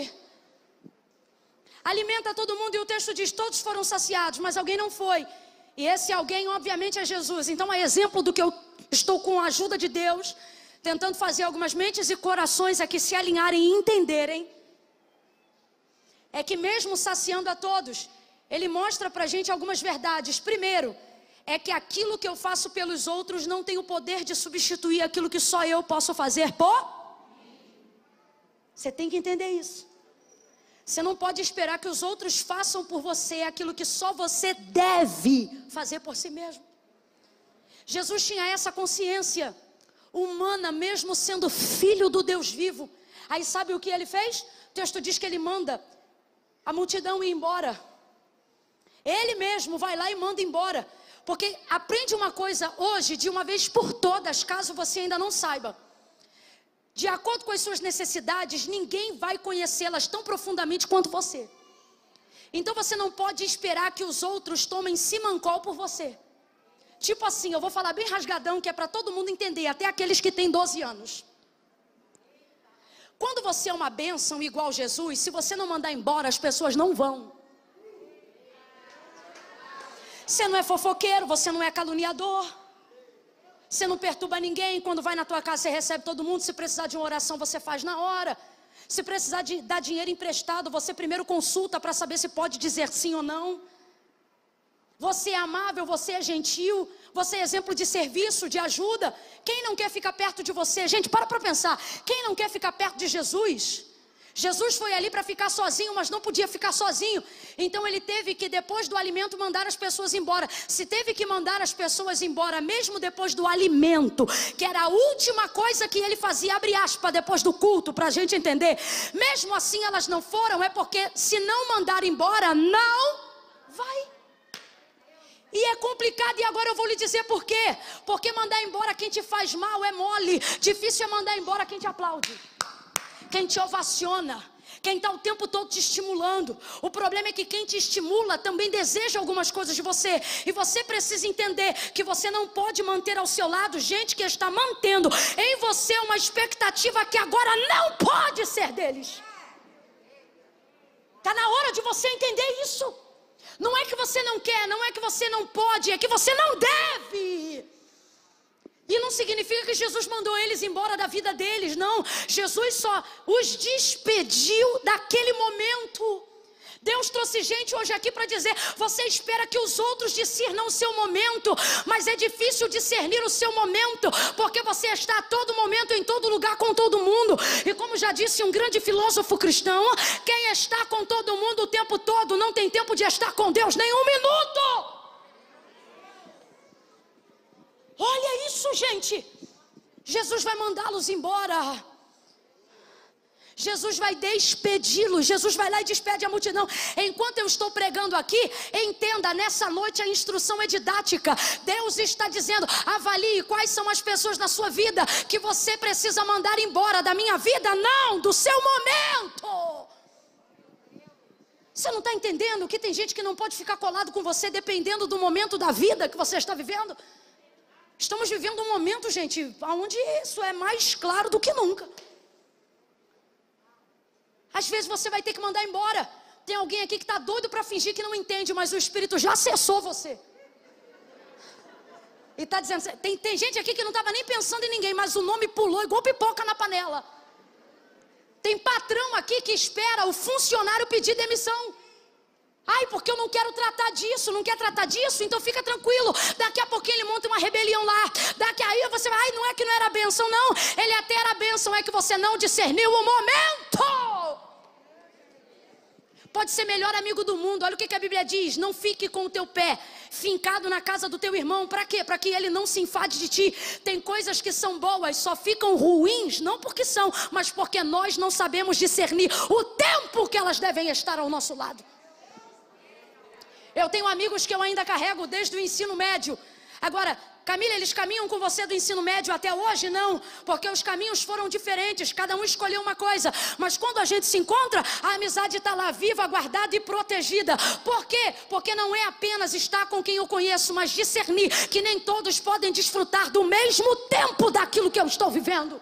alimenta todo mundo e o texto diz: todos foram saciados, mas alguém não foi. E esse alguém obviamente é Jesus. Então é exemplo do que eu estou, com a ajuda de Deus, tentando fazer algumas mentes e corações aqui se alinharem e entenderem. É que mesmo saciando a todos, Ele mostra pra gente algumas verdades. Primeiro, é que aquilo que eu faço pelos outros não tem o poder de substituir aquilo que só eu posso fazer por... Você tem que entender isso. Você não pode esperar que os outros façam por você aquilo que só você deve fazer por si mesmo. Jesus tinha essa consciência humana, mesmo sendo filho do Deus vivo. Aí sabe o que ele fez? O texto diz que ele manda a multidão ir embora. Ele mesmo vai lá e manda embora. Porque aprende uma coisa hoje, de uma vez por todas, caso você ainda não saiba. De acordo com as suas necessidades, ninguém vai conhecê-las tão profundamente quanto você. Então você não pode esperar que os outros tomem simancol por você. Tipo assim, eu vou falar bem rasgadão, que é para todo mundo entender, até aqueles que têm 12 anos. Quando você é uma bênção igual Jesus, se você não mandar embora, as pessoas não vão. Você não é fofoqueiro, você não é caluniador. Você não perturba ninguém. Quando vai na tua casa, você recebe todo mundo. Se precisar de uma oração, você faz na hora. Se precisar de dar dinheiro emprestado, você primeiro consulta para saber se pode dizer sim ou não. Você é amável, você é gentil, você é exemplo de serviço, de ajuda. Quem não quer ficar perto de você? Gente, para pensar. Quem não quer ficar perto de Jesus? Jesus foi ali para ficar sozinho, mas não podia ficar sozinho. Então ele teve que, depois do alimento, mandar as pessoas embora. Se teve que mandar as pessoas embora, mesmo depois do alimento, que era a última coisa que ele fazia, abre aspas, depois do culto, para a gente entender. Mesmo assim elas não foram, é porque se não mandar embora, não vai. E é complicado, e agora eu vou lhe dizer por quê. Porque mandar embora quem te faz mal é mole. Difícil é mandar embora quem te aplaude, quem te ovaciona, quem está o tempo todo te estimulando. O problema é que quem te estimula também deseja algumas coisas de você. E você precisa entender que você não pode manter ao seu lado gente que está mantendo em você uma expectativa que agora não pode ser deles. Está na hora de você entender isso. Não é que você não quer, não é que você não pode, é que você não deve. E não significa que Jesus mandou eles embora da vida deles, não. Jesus só os despediu daquele momento. Deus trouxe gente hoje aqui para dizer: você espera que os outros discernam o seu momento, mas é difícil discernir o seu momento, porque você está a todo momento, em todo lugar, com todo mundo. E como já disse um grande filósofo cristão, quem está com todo mundo o tempo todo não tem tempo de estar com Deus nem um minuto. Olha isso, gente. Jesus vai mandá-los embora. Jesus vai despedi-los. Jesus vai lá e despede a multidão. Enquanto eu estou pregando aqui, entenda, nessa noite a instrução é didática. Deus está dizendo: avalie quais são as pessoas na sua vida que você precisa mandar embora. Da minha vida? Não, do seu momento. Você não está entendendo que tem gente que não pode ficar colado com você dependendo do momento da vida que você está vivendo? Estamos vivendo um momento, gente, onde isso é mais claro do que nunca. Às vezes você vai ter que mandar embora. Tem alguém aqui que está doido para fingir que não entende, mas o Espírito já acessou você. E está dizendo, tem gente aqui que não estava nem pensando em ninguém, mas o nome pulou igual pipoca na panela. Tem patrão aqui que espera o funcionário pedir demissão. Ai, porque eu não quero tratar disso, não quer tratar disso, então fica tranquilo. Daqui a pouquinho ele monta uma rebelião lá. Daqui aí você vai, ai, não é que não era bênção, não. Ele até era bênção, é que você não discerniu o momento. Pode ser melhor amigo do mundo. Olha o que a Bíblia diz: não fique com o teu pé fincado na casa do teu irmão. Para quê? Para que ele não se enfade de ti. Tem coisas que são boas, só ficam ruins, não porque são, mas porque nós não sabemos discernir o tempo que elas devem estar ao nosso lado. Eu tenho amigos que eu ainda carrego desde o ensino médio. Agora, Camila, eles caminham com você do ensino médio até hoje? Não, porque os caminhos foram diferentes, cada um escolheu uma coisa. Mas quando a gente se encontra, a amizade está lá viva, guardada e protegida. Por quê? Porque não é apenas estar com quem eu conheço, mas discernir que nem todos podem desfrutar do mesmo tempo daquilo que eu estou vivendo.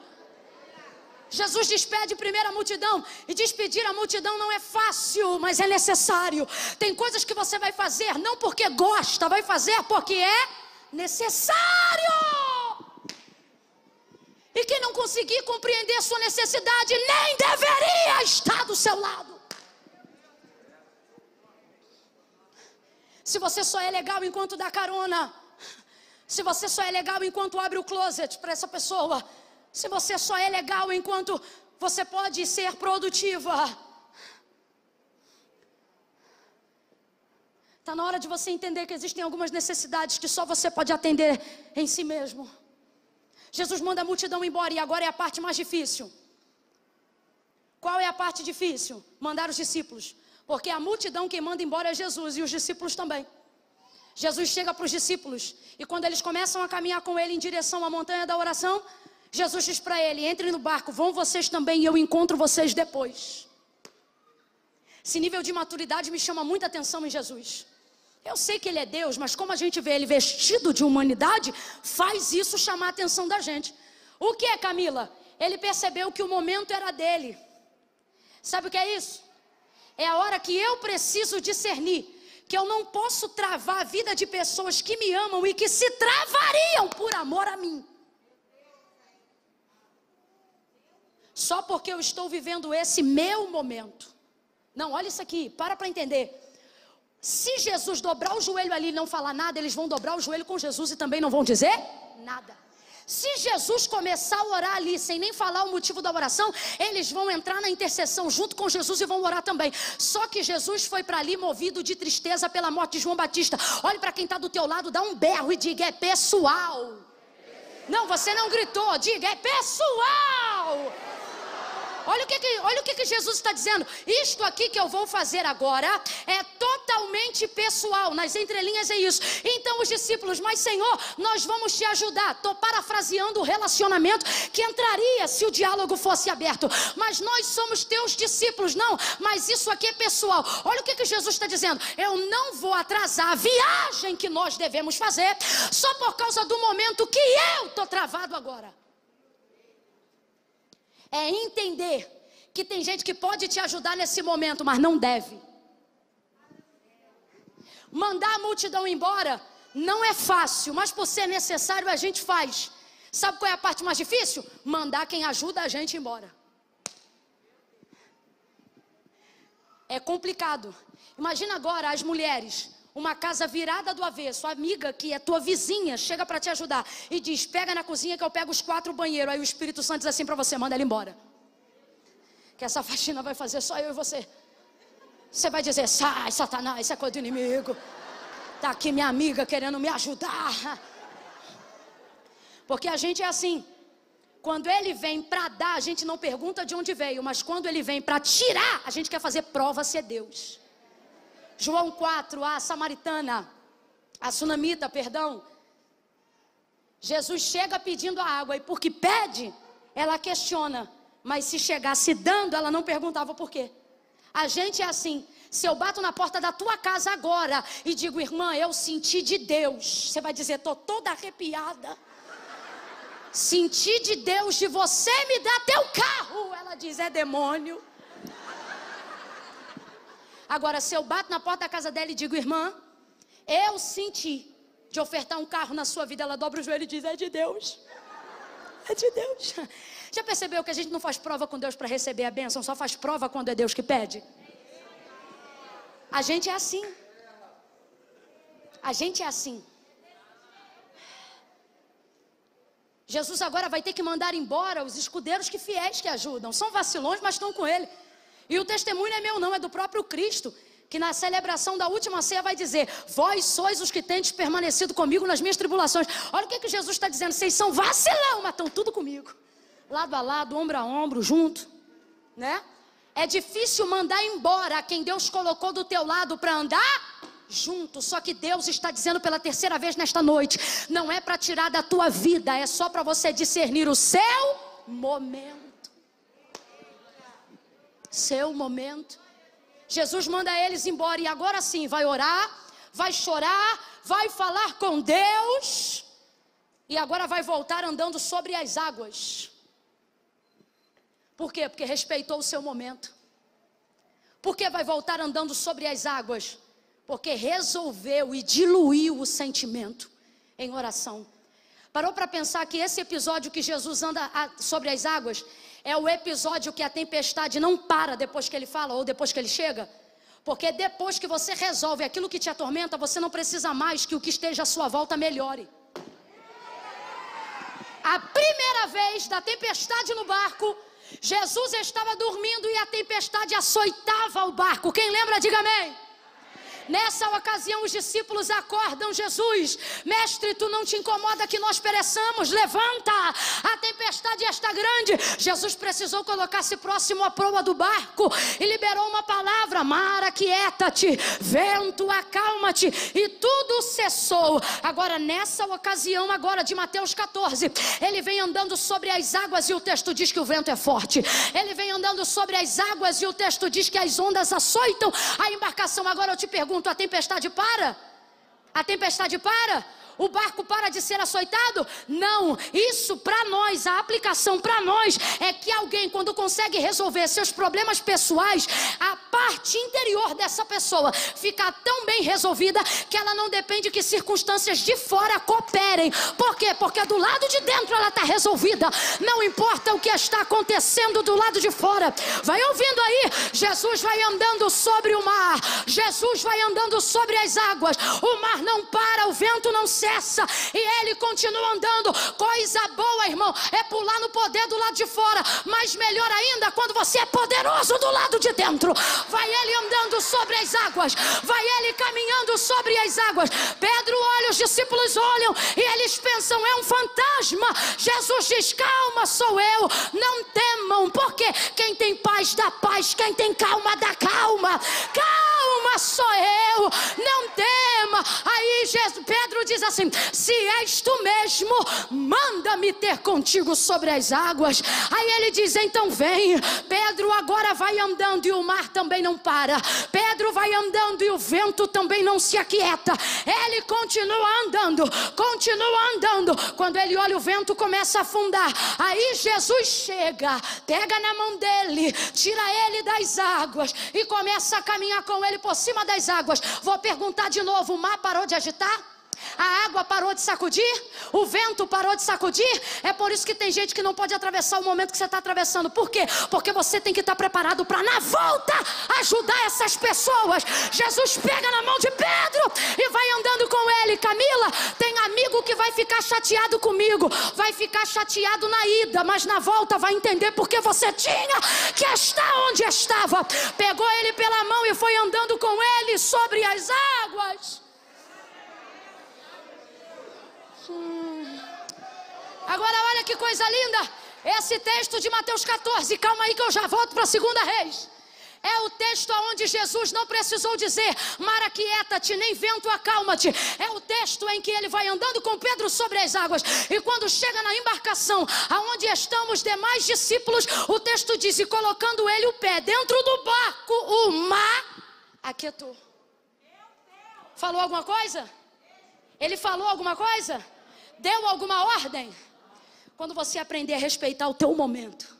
Jesus despede primeiro a multidão. E despedir a multidão não é fácil, mas é necessário. Tem coisas que você vai fazer não porque gosta, vai fazer porque é necessário. E quem não conseguir compreender sua necessidade nem deveria estar do seu lado. Se você só é legal enquanto dá carona, se você só é legal enquanto abre o closet para essa pessoa, se você só é legal enquanto você pode ser produtiva, Está na hora de você entender que existem algumas necessidades que só você pode atender em si mesmo. Jesus manda a multidão embora e agora é a parte mais difícil. Qual é a parte difícil? Mandar os discípulos. Porque a multidão quem manda embora é Jesus e os discípulos também. Jesus chega para os discípulos e quando eles começam a caminhar com ele em direção à montanha da oração, Jesus diz para ele: entrem no barco, vão vocês também e eu encontro vocês depois. Esse nível de maturidade me chama muita atenção em Jesus. Eu sei que ele é Deus, mas como a gente vê ele vestido de humanidade, faz isso chamar a atenção da gente. O que é, Camila? Ele percebeu que o momento era dele. Sabe o que é isso? É a hora que eu preciso discernir que eu não posso travar a vida de pessoas que me amam e que se travariam por amor a mim. Só porque eu estou vivendo esse meu momento. Não, olha isso aqui, para entender. Se Jesus dobrar o joelho ali e não falar nada, eles vão dobrar o joelho com Jesus e também não vão dizer nada. Se Jesus começar a orar ali sem nem falar o motivo da oração, eles vão entrar na intercessão junto com Jesus e vão orar também. Só que Jesus foi para ali movido de tristeza pela morte de João Batista. Olhe para quem está do teu lado, dá um berro e diga: é pessoal. Não, você não gritou, diga: é pessoal. Olha o que Jesus está dizendo. Isto aqui que eu vou fazer agora é totalmente pessoal. Nas entrelinhas é isso. Então os discípulos: mas Senhor, nós vamos te ajudar. Estou parafraseando o relacionamento que entraria se o diálogo fosse aberto. Mas nós somos teus discípulos. Não, mas isso aqui é pessoal. Olha o que Jesus está dizendo. Eu não vou atrasar a viagem que nós devemos fazer só por causa do momento que eu estou travado agora. É entender que tem gente que pode te ajudar nesse momento, mas não deve. Mandar a multidão embora não é fácil, mas por ser necessário a gente faz. Sabe qual é a parte mais difícil? Mandar quem ajuda a gente embora. É complicado. Imagina agora as mulheres, uma casa virada do avesso, a amiga que é tua vizinha chega para te ajudar e diz: pega na cozinha que eu pego os 4 banheiros. Aí o Espírito Santo diz assim para você: manda ela embora, que essa faxina vai fazer só eu e você. Você vai dizer: sai Satanás, isso é coisa do inimigo, tá aqui minha amiga querendo me ajudar. Porque a gente é assim, quando ele vem para dar, a gente não pergunta de onde veio, mas quando ele vem para tirar, a gente quer fazer prova se é Deus. João 4, a samaritana, a sunamita, perdão. Jesus chega pedindo a água e porque pede, ela questiona. Mas se chegasse dando, ela não perguntava por quê. A gente é assim. Se eu bato na porta da tua casa agora e digo: irmã, eu senti de Deus, você vai dizer: tô toda arrepiada. Senti de Deus de você me dar teu carro. Ela diz: é demônio. Agora, se eu bato na porta da casa dela e digo: irmã, eu senti de ofertar um carro na sua vida, ela dobra o joelho e diz: é de Deus. É de Deus. Já percebeu que a gente não faz prova com Deus para receber a bênção, só faz prova quando é Deus que pede? A gente é assim. A gente é assim. Jesus agora vai ter que mandar embora os escudeiros que fiéis que ajudam. São vacilões, mas estão com ele. E o testemunho é meu não, é do próprio Cristo, que na celebração da última ceia vai dizer: vós sois os que tendes permanecido comigo nas minhas tribulações. Olha o que Jesus está dizendo: vocês são vacilão, mas estão tudo comigo, lado a lado, ombro a ombro, junto, né? É difícil mandar embora quem Deus colocou do teu lado para andar junto. Só que Deus está dizendo pela terceira vez nesta noite: não é para tirar da tua vida, é só para você discernir o seu momento. Seu momento. Jesus manda eles embora e agora sim vai orar, vai chorar, vai falar com Deus e agora vai voltar andando sobre as águas. Por quê? Porque respeitou o seu momento. Por que vai voltar andando sobre as águas? Porque resolveu e diluiu o sentimento em oração. Parou para pensar que esse episódio que Jesus anda sobre as águas é o episódio que a tempestade não para depois que ele fala ou depois que ele chega? Porque depois que você resolve aquilo que te atormenta, você não precisa mais que o que esteja à sua volta melhore. A primeira vez da tempestade no barco, Jesus estava dormindo e a tempestade açoitava o barco. Quem lembra, diga amém. Nessa ocasião os discípulos acordam Jesus. Mestre, tu não te incomoda que nós pereçamos? Levanta, a tempestade está grande. Jesus precisou colocar-se próximo à proa do barco e liberou uma palavra: mar, aquieta-te, vento, acalma-te, e tudo cessou. Agora nessa ocasião agora de Mateus 14, ele vem andando sobre as águas e o texto diz que o vento é forte. Ele vem andando sobre as águas e o texto diz que as ondas açoitam a embarcação. Agora eu te pergunto, a tempestade para? A tempestade para? O barco para de ser açoitado? Não, isso para nós, a aplicação para nós é que alguém, quando consegue resolver seus problemas pessoais, a parte interior dessa pessoa fica tão bem resolvida que ela não depende que circunstâncias de fora cooperem. Por quê? Porque do lado de dentro ela está resolvida, não importa o que está acontecendo do lado de fora. Vai ouvindo aí, Jesus vai andando sobre o mar, Jesus vai andando sobre as águas, o mar não para, o vento não cessa, e ele continua andando. Coisa boa, irmão, é pular no poder do lado de fora, mas melhor ainda quando você é poderoso do lado de dentro. Vai ele andando sobre as águas, vai ele caminhando sobre as águas. Pedro olha, os discípulos olham e eles pensam: é um fantasma. Jesus diz: calma, sou eu, não temam, porque quem tem paz dá paz, quem tem calma dá calma. Calma, sou eu, não tema. Aí Pedro diz assim: se és tu mesmo, manda-me ter contigo sobre as águas. Aí ele diz: então vem. Pedro agora vai andando e o mar também não para. Pedro vai andando e o vento também não se aquieta. Ele continua andando, continua andando. Quando ele olha, o vento começa a afundar. Aí Jesus chega, pega na mão dele, tira ele das águas e começa a caminhar com ele por cima das águas. Vou perguntar de novo: o mar parou de agitar? A água parou de sacudir? O vento parou de sacudir? É por isso que tem gente que não pode atravessar o momento que você está atravessando. Por quê? Porque você tem que estar preparado para na volta ajudar essas pessoas. Jesus pega na mão de Pedro e vai andando com ele. Camila, tem amigo que vai ficar chateado comigo, vai ficar chateado na ida, mas na volta vai entender porque você tinha que estar onde estava. Pegou ele pela mão e foi andando com ele sobre as águas. Agora olha que coisa linda, esse texto de Mateus 14, calma aí que eu já volto para a 2 Reis. É o texto onde Jesus não precisou dizer: mar, aquieta-te, nem vento, acalma-te. É o texto em que ele vai andando com Pedro sobre as águas. E quando chega na embarcação, aonde estão os demais discípulos, o texto diz: e colocando ele o pé dentro do barco, o mar aquietou. Falou alguma coisa? Ele falou alguma coisa? Deu alguma ordem? Quando você aprender a respeitar o teu momento.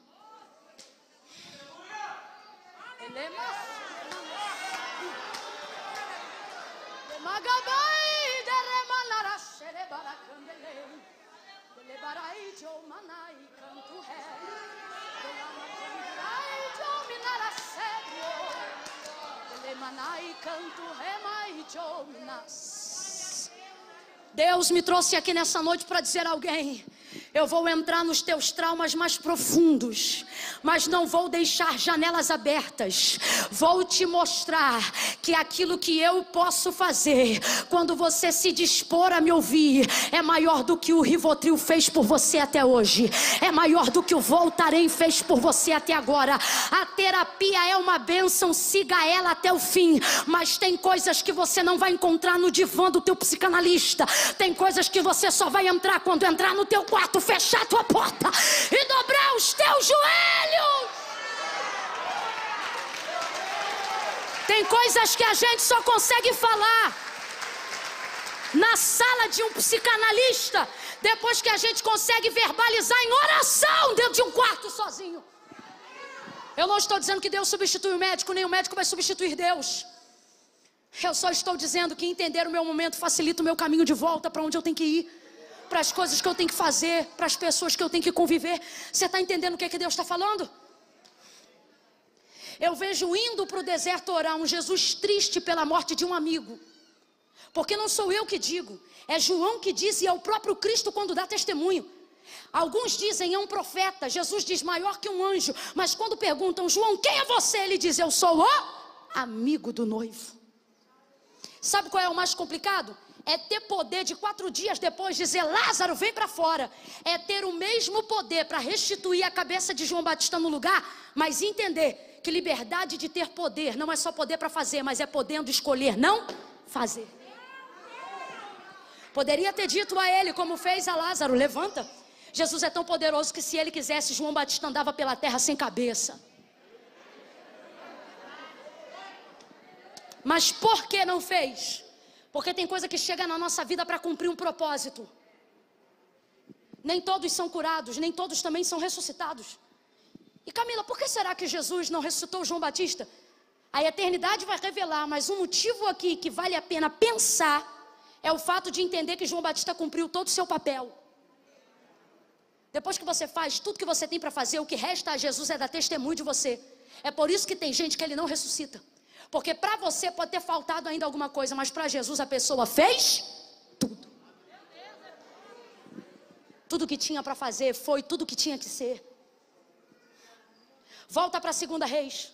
Deus me trouxe aqui nessa noite para dizer a alguém: eu vou entrar nos teus traumas mais profundos, mas não vou deixar janelas abertas. Vou te mostrar que aquilo que eu posso fazer, quando você se dispor a me ouvir, é maior do que o Rivotril fez por você até hoje. É maior do que o Voltaren fez por você até agora. A terapia é uma bênção, siga ela até o fim. Mas tem coisas que você não vai encontrar no divã do teu psicanalista. Tem coisas que você só vai entrar quando entrar no teu quarto, fechar a tua porta e dobrar os teus joelhos. Tem coisas que a gente só consegue falar na sala de um psicanalista depois que a gente consegue verbalizar em oração dentro de um quarto sozinho. Eu não estou dizendo que Deus substitui o médico, nem o médico vai substituir Deus. Eu só estou dizendo que entender o meu momento facilita o meu caminho de volta para onde eu tenho que ir, para as coisas que eu tenho que fazer, para as pessoas que eu tenho que conviver. Você está entendendo o que Deus está falando? Eu vejo indo para o deserto orar um Jesus triste pela morte de um amigo. Porque não sou eu que digo, é João que diz e é o próprio Cristo quando dá testemunho. Alguns dizem é um profeta, Jesus diz maior que um anjo. Mas quando perguntam: João, quem é você? Ele diz: eu sou o amigo do noivo. Sabe qual é o mais complicado? É ter poder de 4 dias depois dizer, Lázaro, vem para fora. É ter o mesmo poder para restituir a cabeça de João Batista no lugar, mas entender que liberdade de ter poder não é só poder para fazer, mas é podendo escolher não fazer. Poderia ter dito a ele, como fez a Lázaro, levanta. Jesus é tão poderoso que se ele quisesse, João Batista andava pela terra sem cabeça. Mas por que não fez? Porque tem coisa que chega na nossa vida para cumprir um propósito. Nem todos são curados, nem todos também são ressuscitados. E Camila, por que será que Jesus não ressuscitou João Batista? A eternidade vai revelar, mas um motivo aqui que vale a pena pensar é o fato de entender que João Batista cumpriu todo o seu papel. Depois que você faz tudo que você tem para fazer, o que resta a Jesus é dar testemunho de você. É por isso que tem gente que ele não ressuscita. Porque para você pode ter faltado ainda alguma coisa, mas para Jesus a pessoa fez tudo. Tudo que tinha para fazer foi tudo que tinha que ser. Volta para 2 Reis.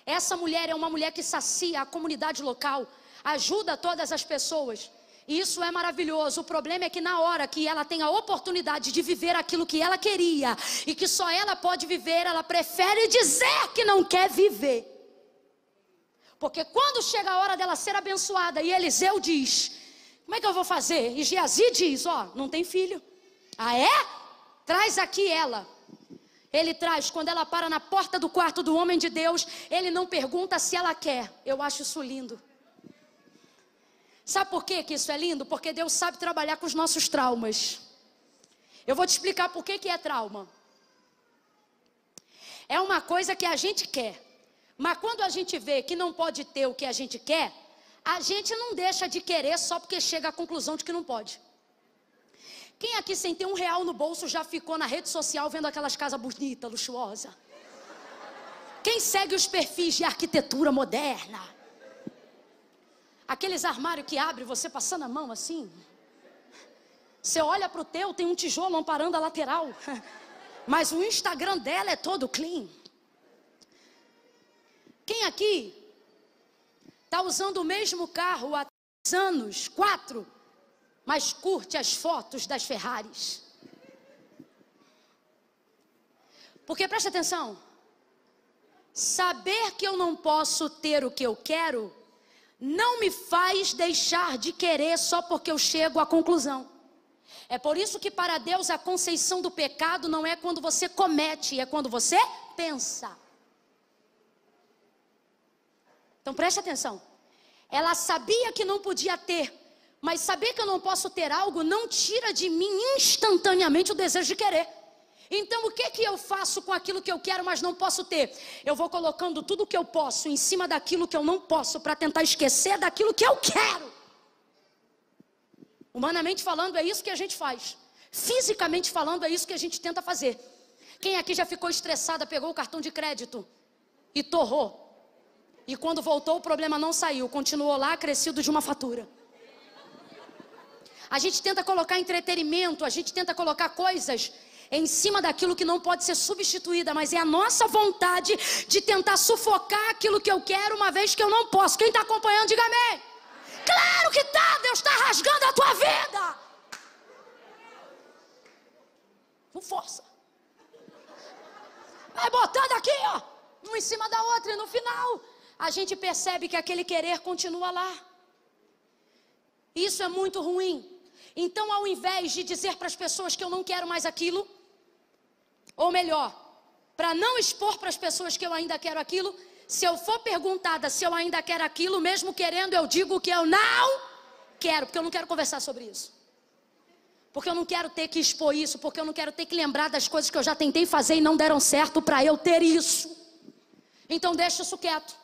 Essa mulher é uma mulher que sacia a comunidade local, ajuda todas as pessoas. E isso é maravilhoso. O problema é que na hora que ela tem a oportunidade de viver aquilo que ela queria e que só ela pode viver, ela prefere dizer que não quer viver. Porque quando chega a hora dela ser abençoada e Eliseu diz, como é que eu vou fazer? E Geazi diz, não tem filho. Ah é? Traz aqui ela. Ele traz, quando ela para na porta do quarto do homem de Deus, ele não pergunta se ela quer. Eu acho isso lindo. Sabe por que isso é lindo? Porque Deus sabe trabalhar com os nossos traumas. Eu vou te explicar por que é trauma. É uma coisa que a gente quer. Mas quando a gente vê que não pode ter o que a gente quer, a gente não deixa de querer só porque chega à conclusão de que não pode. Quem aqui sem ter R$1 no bolso já ficou na rede social vendo aquelas casas bonitas, luxuosas? Quem segue os perfis de arquitetura moderna? Aqueles armários que abre você passando a mão assim. Você olha para o teu, tem um tijolo amparando a lateral. Mas o Instagram dela é todo clean. Quem aqui está usando o mesmo carro há 3 anos, 4, mas curte as fotos das Ferraris? Porque preste atenção, saber que eu não posso ter o que eu quero não me faz deixar de querer só porque eu chego à conclusão. É por isso que para Deus a conceição do pecado não é quando você comete, é quando você pensa. Então preste atenção, ela sabia que não podia ter, mas saber que eu não posso ter algo não tira de mim instantaneamente o desejo de querer. Então o que eu faço com aquilo que eu quero, mas não posso ter? Eu vou colocando tudo que eu posso em cima daquilo que eu não posso, para tentar esquecer daquilo que eu quero. Humanamente falando é isso que a gente faz. Fisicamente falando é isso que a gente tenta fazer. Quem aqui já ficou estressada, pegou o cartão de crédito e torrou? E quando voltou o problema não saiu, continuou lá crescido de uma fatura. A gente tenta colocar entretenimento, a gente tenta colocar coisas em cima daquilo que não pode ser substituída, mas é a nossa vontade de tentar sufocar aquilo que eu quero, uma vez que eu não posso. Quem está acompanhando, diga amém. Claro que tá, Deus está rasgando a tua vida. Não força. Vai botando aqui, uma em cima da outra, e no final a gente percebe que aquele querer continua lá. Isso é muito ruim. Então, ao invés de dizer para as pessoas que eu não quero mais aquilo, ou melhor, para não expor para as pessoas que eu ainda quero aquilo, se eu for perguntada se eu ainda quero aquilo, mesmo querendo, eu digo que eu não quero, porque eu não quero conversar sobre isso. Porque eu não quero ter que expor isso, porque eu não quero ter que lembrar das coisas que eu já tentei fazer e não deram certo para eu ter isso. Então deixa isso quieto.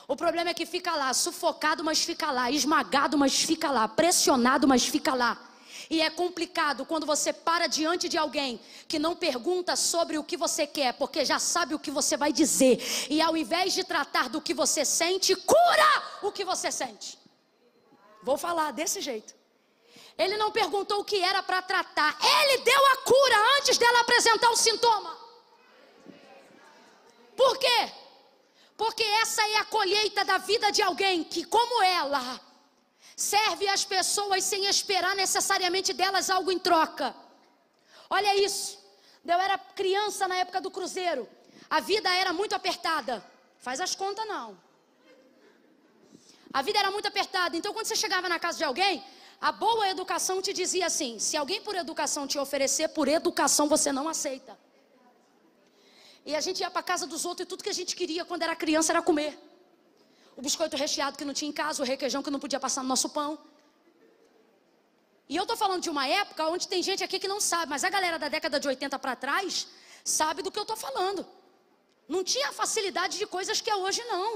O problema é que fica lá, sufocado, mas fica lá, esmagado, mas fica lá, pressionado, mas fica lá. E é complicado quando você para diante de alguém que não pergunta sobre o que você quer, porque já sabe o que você vai dizer. E ao invés de tratar do que você sente, cura o que você sente. Vou falar desse jeito. Ele não perguntou o que era para tratar, ele deu a cura antes dela apresentar o sintoma. Por quê? Porque essa é a colheita da vida de alguém que, como ela, serve as pessoas sem esperar necessariamente delas algo em troca. Olha isso. Eu era criança na época do cruzeiro. A vida era muito apertada. Faz as contas não. A vida era muito apertada. Então quando você chegava na casa de alguém, a boa educação te dizia assim: se alguém por educação te oferecer, por educação você não aceita. E a gente ia para a casa dos outros e tudo que a gente queria quando era criança era comer. O biscoito recheado que não tinha em casa, o requeijão que não podia passar no nosso pão. E eu estou falando de uma época onde tem gente aqui que não sabe, mas a galera da década de 80 para trás sabe do que eu estou falando. Não tinha facilidade de coisas que é hoje não.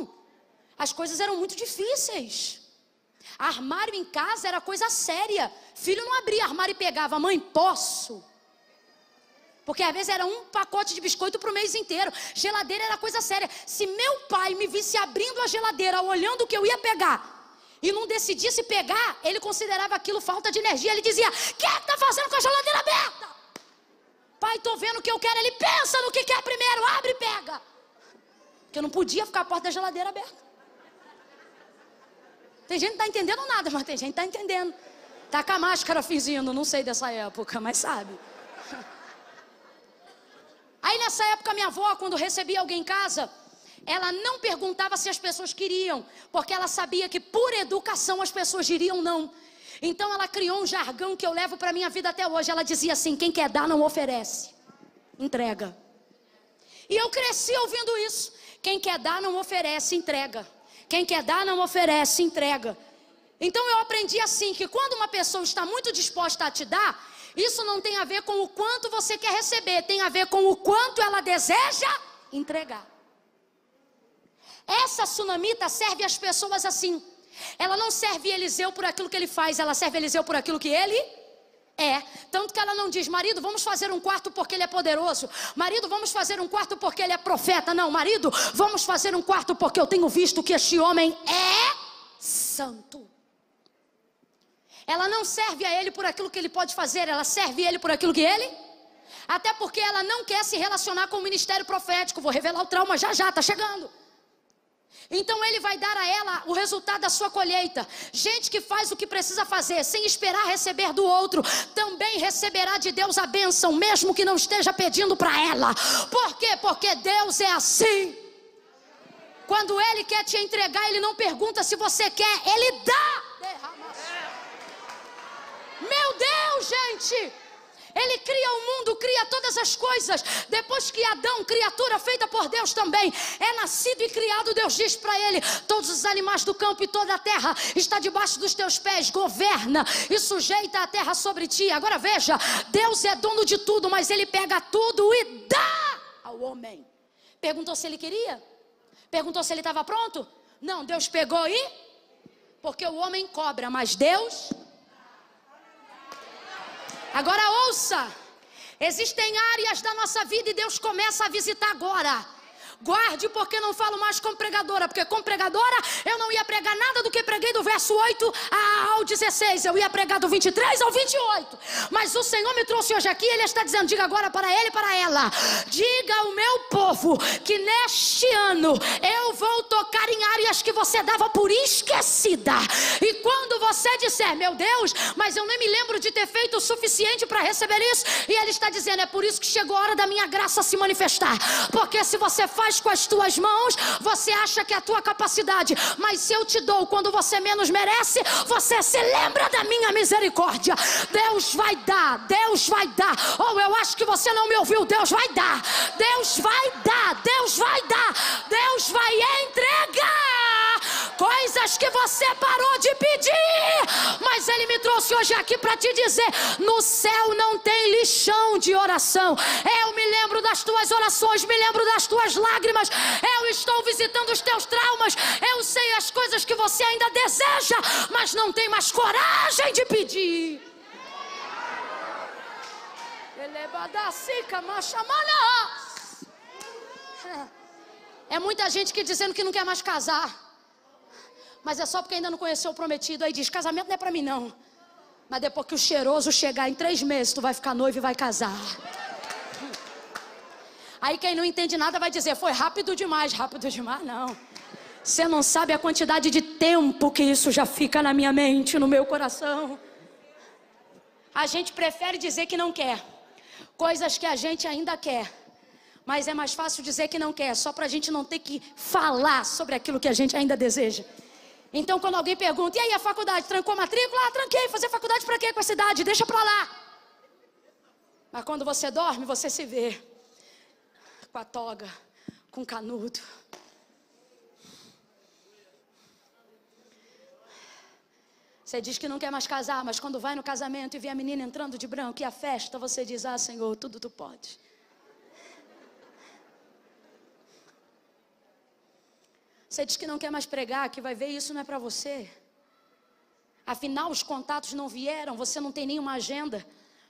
As coisas eram muito difíceis. Armário em casa era coisa séria. Filho não abria armário e pegava: mãe, posso? Porque às vezes era um pacote de biscoito para o mês inteiro. Geladeira era coisa séria. Se meu pai me visse abrindo a geladeira, olhando o que eu ia pegar, e não decidisse pegar, ele considerava aquilo falta de energia. Ele dizia: quem é que está fazendo com a geladeira aberta? Pai, estou vendo o que eu quero. Ele pensa no que quer primeiro, abre e pega. Porque eu não podia ficar a porta da geladeira aberta. Tem gente que não está entendendo nada, mas tem gente que está entendendo. Tá com a máscara fingindo, não sei dessa época, mas sabe. Aí nessa época minha avó, quando recebia alguém em casa, ela não perguntava se as pessoas queriam, porque ela sabia que por educação as pessoas diriam não. Então ela criou um jargão que eu levo para a minha vida até hoje. Ela dizia assim: quem quer dar não oferece, entrega. E eu cresci ouvindo isso: quem quer dar não oferece, entrega. Quem quer dar não oferece, entrega. Então eu aprendi assim, que quando uma pessoa está muito disposta a te dar, isso não tem a ver com o quanto você quer receber, tem a ver com o quanto ela deseja entregar. Essa sunamita serve as pessoas assim. Ela não serve Eliseu por aquilo que ele faz, ela serve Eliseu por aquilo que ele é. Tanto que ela não diz: marido, vamos fazer um quarto porque ele é poderoso. Marido, vamos fazer um quarto porque ele é profeta. Não, marido, vamos fazer um quarto porque eu tenho visto que este homem é santo. Ela não serve a ele por aquilo que ele pode fazer, ela serve ele por aquilo que ele... Até porque ela não quer se relacionar com o ministério profético. Vou revelar o trauma já, está chegando. Então ele vai dar a ela o resultado da sua colheita. Gente que faz o que precisa fazer, sem esperar receber do outro, também receberá de Deus a bênção, mesmo que não esteja pedindo para ela. Por quê? Porque Deus é assim. Quando Ele quer te entregar, Ele não pergunta se você quer, Ele dá. Meu Deus, gente! Ele cria o mundo, cria todas as coisas. Depois que Adão, criatura feita por Deus também, é nascido e criado, Deus diz para ele: todos os animais do campo e toda a terra está debaixo dos teus pés. Governa e sujeita a terra sobre ti. Agora veja, Deus é dono de tudo, mas Ele pega tudo e dá ao homem. Perguntou se ele queria? Perguntou se ele estava pronto? Não, Deus pegou e... Porque o homem cobra, mas Deus... Agora ouça, existem áreas da nossa vida e Deus começa a visitar agora. Guarde, porque não falo mais como pregadora, porque como pregadora eu não ia pregar nada do que preguei do verso 8 ao 16, eu ia pregar do 23 ao 28. Mas o Senhor me trouxe hoje aqui, Ele está dizendo: diga agora para ele e para ela, diga ao meu povo que neste ano eu vou tocar em áreas que você dava por esquecida. E quando você disser: meu Deus, mas eu nem me lembro de ter feito o suficiente para receber isso, e Ele está dizendo: é por isso que chegou a hora da minha graça se manifestar. Porque se você faz com as tuas mãos, você acha que é a tua capacidade, mas se eu te dou quando você menos merece, você se lembra da minha misericórdia. Deus vai dar, Deus vai dar. Ou eu acho que você não me ouviu. Deus vai dar, Deus vai dar, Deus vai dar, Deus vai entregar coisas que você parou de pedir. Mas Ele me trouxe hoje aqui para te dizer: no céu não tem lixão de oração. Eu me lembro das tuas orações, me lembro das tuas lágrimas, eu estou visitando os teus traumas. Eu sei as coisas que você ainda deseja, mas não tem mais coragem de pedir. É muita gente que dizendo que não quer mais casar, mas é só porque ainda não conheceu o prometido. Aí diz: casamento não é para mim não. Mas depois que o cheiroso chegar, em 3 meses tu vai ficar noivo e vai casar. Aí quem não entende nada vai dizer, foi rápido demais. Rápido demais não. Você não sabe a quantidade de tempo que isso já fica na minha mente, no meu coração. A gente prefere dizer que não quer coisas que a gente ainda quer, mas é mais fácil dizer que não quer, só para a gente não ter que falar sobre aquilo que a gente ainda deseja. Então quando alguém pergunta, e aí a faculdade, trancou a matrícula? Tranquei, fazer faculdade para quê com a cidade? Deixa para lá. Mas quando você dorme, você se vê com a toga, com canudo. Você diz que não quer mais casar, mas quando vai no casamento e vê a menina entrando de branco e a festa, você diz, ah, Senhor, tudo tu pode. Você diz que não quer mais pregar, que vai ver isso não é para você. Afinal, os contatos não vieram, você não tem nenhuma agenda,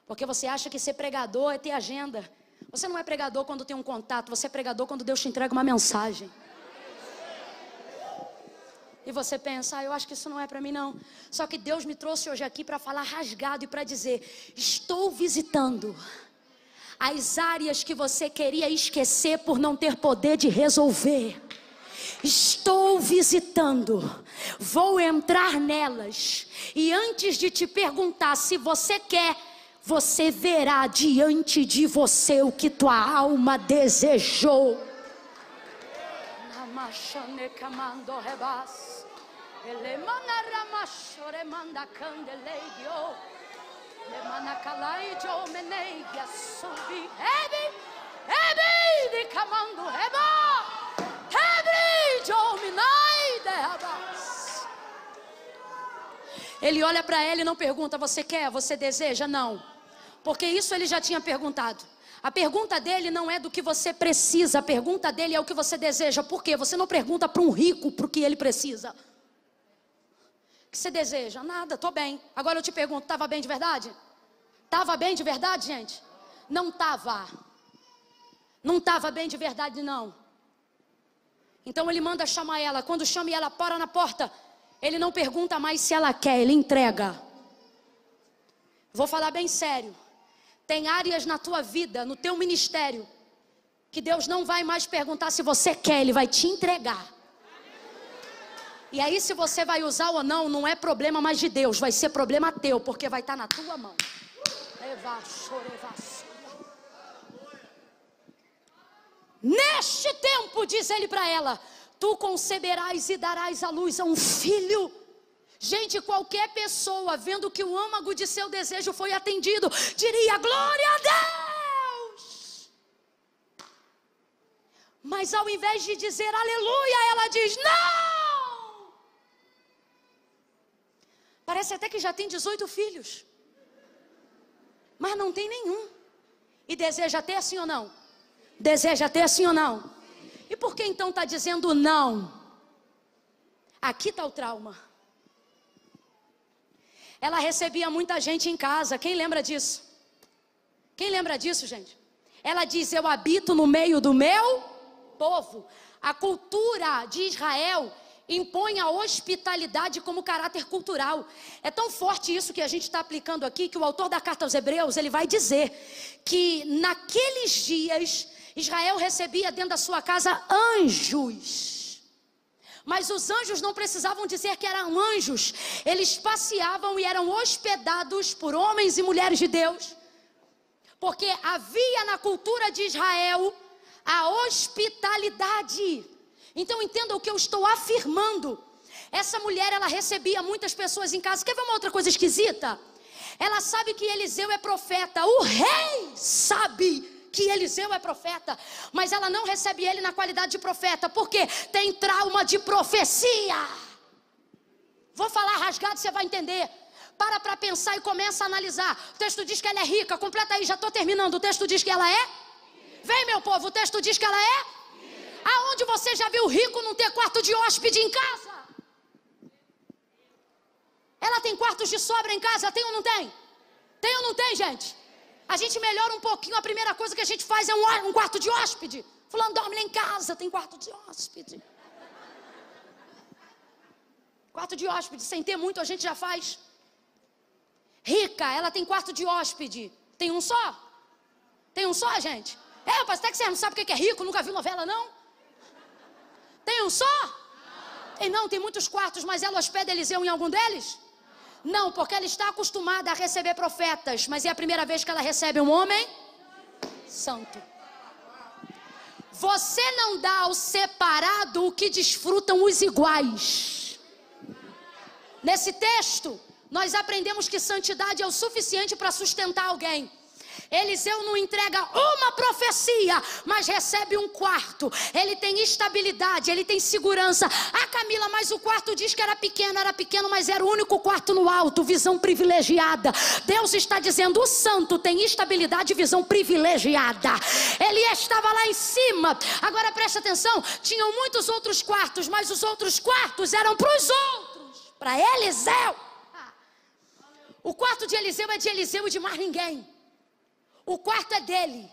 porque você acha que ser pregador é ter agenda. Você não é pregador quando tem um contato, você é pregador quando Deus te entrega uma mensagem. E você pensa, eu acho que isso não é para mim não. Só que Deus me trouxe hoje aqui para falar rasgado e para dizer, estou visitando as áreas que você queria esquecer por não ter poder de resolver. Estou visitando, vou entrar nelas. E antes de te perguntar se você quer, você verá diante de você o que tua alma desejou. Ele olha para ela e não pergunta, você quer, você deseja? Não, porque isso ele já tinha perguntado. A pergunta dele não é do que você precisa, a pergunta dele é o que você deseja. Por quê? Você não pergunta para um rico para o que ele precisa. O que você deseja? Nada, estou bem. Agora eu te pergunto, estava bem de verdade? Estava bem de verdade, gente? Não estava. Não estava bem de verdade, não. Então ele manda chamar ela. Quando chama e ela para na porta, ele não pergunta mais se ela quer, ele entrega. Vou falar bem sério. Tem áreas na tua vida, no teu ministério, que Deus não vai mais perguntar se você quer, Ele vai te entregar. E aí se você vai usar ou não, não é problema mais de Deus, vai ser problema teu, porque vai estar na tua mão. Neste tempo, diz ele para ela, tu conceberás e darás à luz a um filho. Gente, qualquer pessoa vendo que o âmago de seu desejo foi atendido, diria, glória a Deus. Mas ao invés de dizer aleluia, ela diz, não. Parece até que já tem 18 filhos, mas não tem nenhum. E deseja ter sim ou não? Deseja ter sim ou não? E por que então está dizendo não? Aqui está o trauma. Ela recebia muita gente em casa. Quem lembra disso? Quem lembra disso, gente? Ela diz, eu habito no meio do meu povo. A cultura de Israel impõe a hospitalidade como caráter cultural. É tão forte isso que a gente está aplicando aqui, que o autor da carta aos Hebreus, ele vai dizer que naqueles dias, Israel recebia dentro da sua casa anjos. Mas os anjos não precisavam dizer que eram anjos. Eles passeavam e eram hospedados por homens e mulheres de Deus. Porque havia na cultura de Israel a hospitalidade. Então entenda o que eu estou afirmando. Essa mulher, ela recebia muitas pessoas em casa. Quer ver uma outra coisa esquisita? Ela sabe que Eliseu é profeta. O rei sabe que Eliseu é profeta, mas ela não recebe ele na qualidade de profeta, porque tem trauma de profecia. Vou falar rasgado, você vai entender. Para pensar e começa a analisar. O texto diz que ela é rica, completa aí, já estou terminando. O texto diz que ela é? Vem, meu povo, o texto diz que ela é? Aonde você já viu rico não ter quarto de hóspede em casa? Ela tem quartos de sobra em casa, tem ou não tem? Tem ou não tem, gente? A gente melhora um pouquinho, a primeira coisa que a gente faz é um quarto de hóspede. Fulano dorme lá em casa, tem quarto de hóspede. Quarto de hóspede, sem ter muito a gente já faz. Rica, ela tem quarto de hóspede. Tem um só? Tem um só, gente? Pastor, que você não sabe o que é rico, nunca viu novela, não? Tem um só? Tem muitos quartos, mas ela hospeda Eliseu em algum deles? Não, porque ela está acostumada a receber profetas, mas é a primeira vez que ela recebe um homem santo. Você não dá ao separado o que desfrutam os iguais. Nesse texto, nós aprendemos que santidade é o suficiente para sustentar alguém. Eliseu não entrega uma profecia, mas recebe um quarto. Ele tem estabilidade, ele tem segurança. Camila, mas o quarto diz que era pequeno, mas era o único quarto no alto, visão privilegiada. Deus está dizendo, o santo tem estabilidade e visão privilegiada. Ele estava lá em cima. Agora preste atenção, tinham muitos outros quartos, mas os outros quartos eram para os outros, para Eliseu. O quarto de Eliseu é de Eliseu e de mais ninguém. O quarto é dele.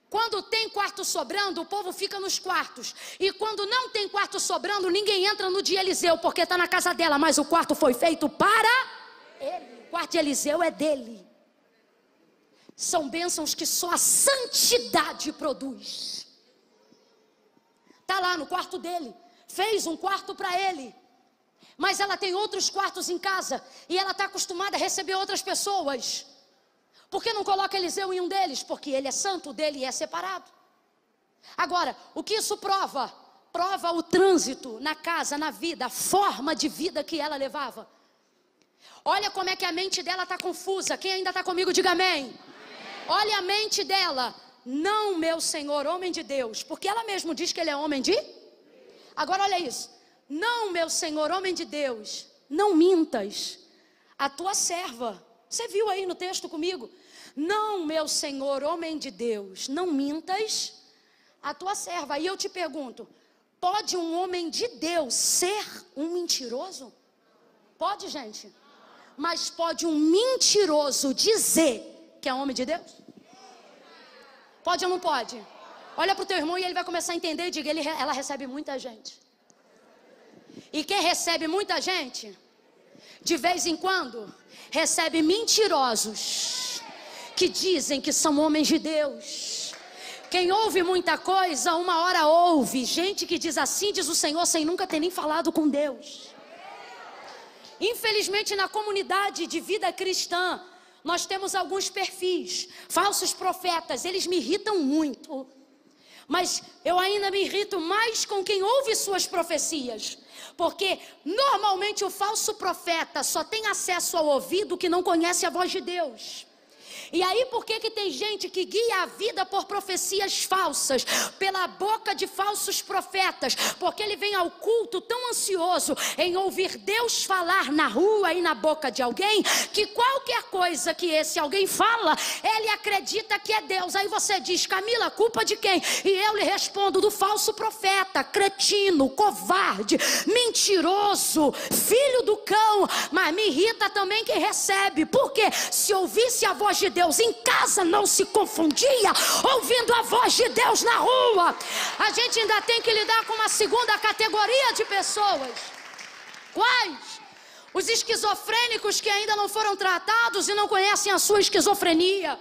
Quando tem quarto sobrando, o povo fica nos quartos. E quando não tem quarto sobrando, ninguém entra no de Eliseu, porque está na casa dela. Mas o quarto foi feito para ele. O quarto de Eliseu é dele. São bênçãos que só a santidade produz. Está lá no quarto dele. Fez um quarto para ele. Mas ela tem outros quartos em casa. E ela está acostumada a receber outras pessoas. Por que não coloca Eliseu em um deles? Porque ele é santo, dele é separado. Agora, o que isso prova? Prova o trânsito na casa, na vida, a forma de vida que ela levava. Olha como é que a mente dela está confusa. Quem ainda está comigo, diga amém. Amém. Olha a mente dela. Não, meu Senhor, homem de Deus. Porque ela mesmo diz que ele é homem de... Agora olha isso. Não, meu Senhor, homem de Deus, não mintas. A tua serva. Você viu aí no texto comigo? Não, meu Senhor, homem de Deus, não mintas a tua serva. Aí eu te pergunto, pode um homem de Deus ser um mentiroso? Pode, gente? Mas pode um mentiroso dizer que é homem de Deus? Pode ou não pode? Olha para o teu irmão e ele vai começar a entender e diga, ela recebe muita gente. E quem recebe muita gente, de vez em quando, recebe mentirosos que dizem que são homens de Deus. Quem ouve muita coisa, uma hora ouve. Gente que diz assim, diz o Senhor, sem nunca ter nem falado com Deus. Infelizmente, na comunidade de vida cristã, nós temos alguns perfis, falsos profetas, eles me irritam muito. Mas eu ainda me irrito mais com quem ouve suas profecias. Porque normalmente o falso profeta só tem acesso ao ouvido que não conhece a voz de Deus. E aí por que tem gente que guia a vida por profecias falsas, pela boca de falsos profetas? Porque ele vem ao culto tão ansioso em ouvir Deus falar na rua e na boca de alguém, que qualquer coisa que esse alguém fala, ele acredita que é Deus. Aí você diz, Camila, culpa de quem? E eu lhe respondo, do falso profeta, cretino, covarde, mentiroso, filho do cão. Mas me irrita também quem recebe. Porque se ouvisse a voz de Deus em casa, não se confundia ouvindo a voz de Deus na rua. A gente ainda tem que lidar com uma segunda categoria de pessoas. Quais? Os esquizofrênicos que ainda não foram tratados e não conhecem a sua esquizofrenia.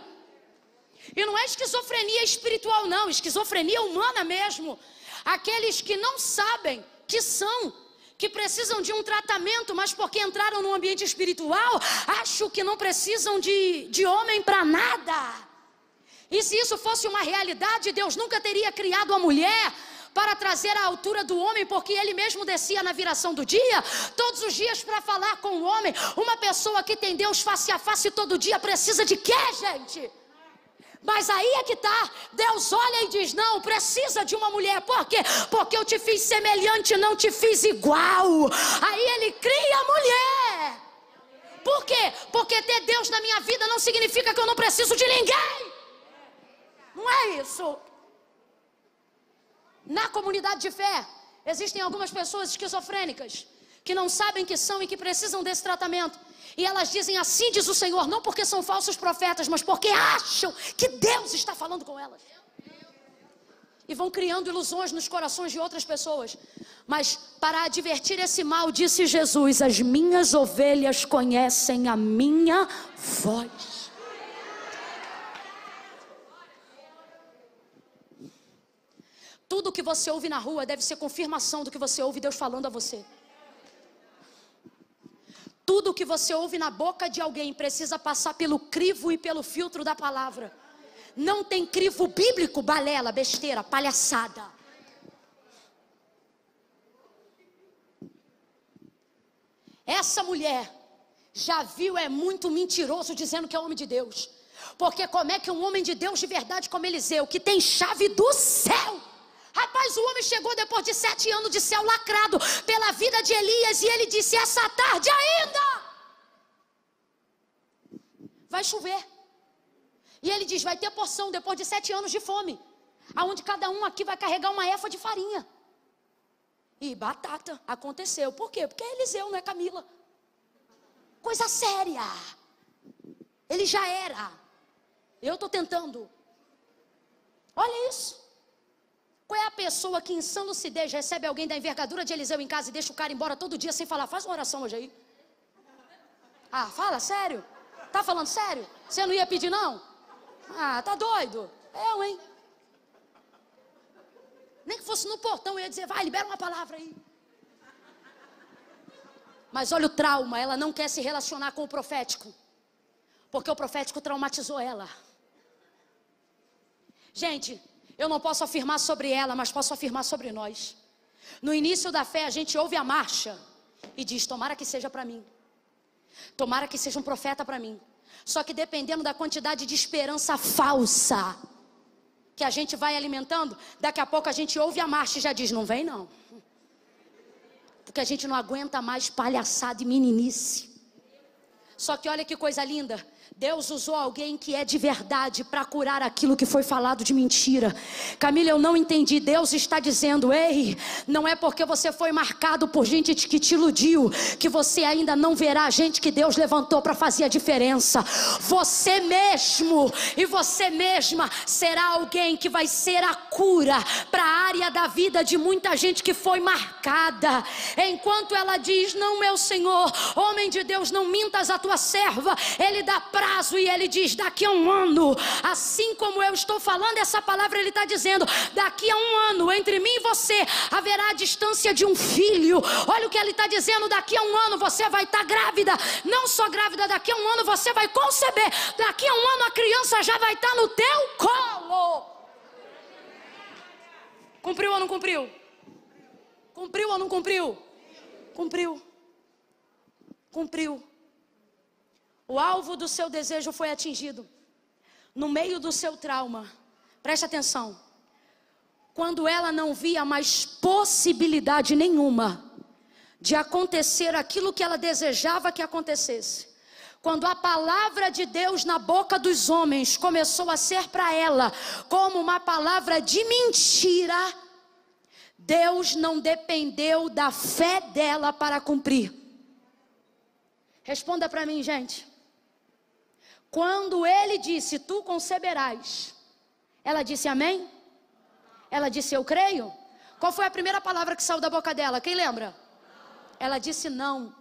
E não é esquizofrenia espiritual não, esquizofrenia humana mesmo. Aqueles que não sabem que são, que precisam de um tratamento, mas porque entraram no ambiente espiritual, acham que não precisam de homem para nada. E se isso fosse uma realidade, Deus nunca teria criado a mulher para trazer à altura do homem, porque ele mesmo descia na viração do dia, todos os dias para falar com o homem. Uma pessoa que tem Deus face a face todo dia precisa de quê, gente? Mas aí é que tá, Deus olha e diz, não, precisa de uma mulher. Por quê? Porque eu te fiz semelhante, não te fiz igual. Aí ele cria a mulher. Por quê? Porque ter Deus na minha vida não significa que eu não preciso de ninguém. Não é isso. Na comunidade de fé, existem algumas pessoas esquizofrênicas que não sabem que são e que precisam desse tratamento. E elas dizem, assim diz o Senhor, não porque são falsos profetas, mas porque acham que Deus está falando com elas. E vão criando ilusões nos corações de outras pessoas. Mas para advertir esse mal, disse Jesus, as minhas ovelhas conhecem a minha voz. tudo que você ouve na rua deve ser confirmação do que você ouve Deus falando a você. Tudo que você ouve na boca de alguém precisa passar pelo crivo e pelo filtro da palavra. Não tem crivo bíblico, balela, besteira, palhaçada. Essa mulher já viu, é muito mentiroso dizendo que é homem de Deus. Porque como é que um homem de Deus de verdade como Eliseu, que tem chave do céu, rapaz, o homem chegou depois de 7 anos de céu lacrado pela vida de Elias, e ele disse: essa tarde ainda vai chover. E ele diz: vai ter porção depois de 7 anos de fome, aonde cada um aqui vai carregar uma efa de farinha e batata. Aconteceu. Por quê? Porque é Eliseu, não é Camila. Coisa séria. Ele já era. Eu estou tentando. Olha isso. Qual é a pessoa que em sã lucidez recebe alguém da envergadura de Eliseu em casa e deixa o cara embora todo dia sem falar: faz uma oração hoje aí? Ah, fala sério? Tá falando sério? Você não ia pedir não? Ah, tá doido? Eu, hein? Nem que fosse no portão, eu ia dizer: vai, libera uma palavra aí. Mas olha o trauma, ela não quer se relacionar com o profético, porque o profético traumatizou ela. Gente, eu não posso afirmar sobre ela, mas posso afirmar sobre nós. No início da fé, a gente ouve a marcha e diz: tomara que seja para mim, tomara que seja um profeta para mim. Só que dependendo da quantidade de esperança falsa que a gente vai alimentando, daqui a pouco a gente ouve a marcha e já diz: não vem não, porque a gente não aguenta mais palhaçada e meninice. Só que olha que coisa linda, Deus usou alguém que é de verdade para curar aquilo que foi falado de mentira. Camila, eu não entendi. Deus está dizendo: ei, não é porque você foi marcado por gente que te iludiu que você ainda não verá gente que Deus levantou para fazer a diferença. Você mesmo e você mesma será alguém que vai ser a cura para a área da vida de muita gente que foi marcada. Enquanto ela diz: não, meu Senhor, homem de Deus, não mintas a tua serva, ele dá prazo e ele diz: daqui a um ano, assim como eu estou falando essa palavra, ele está dizendo: daqui a um ano, entre mim e você haverá a distância de um filho. Olha o que ele está dizendo: daqui a um ano você vai estar grávida. Não só grávida, daqui a um ano você vai conceber. Daqui a um ano a criança já vai estar no teu colo. Cumpriu ou não cumpriu? Cumpriu ou não cumpriu? Cumpriu. Cumpriu. O alvo do seu desejo foi atingido. No meio do seu trauma, preste atenção, quando ela não via mais possibilidade nenhuma de acontecer aquilo que ela desejava que acontecesse, quando a palavra de Deus na boca dos homens começou a ser para ela como uma palavra de mentira, Deus não dependeu da fé dela para cumprir. Responda para mim, gente. Quando ele disse: tu conceberás, ela disse amém? Ela disse: eu creio? Qual foi a primeira palavra que saiu da boca dela? Quem lembra? Ela disse não.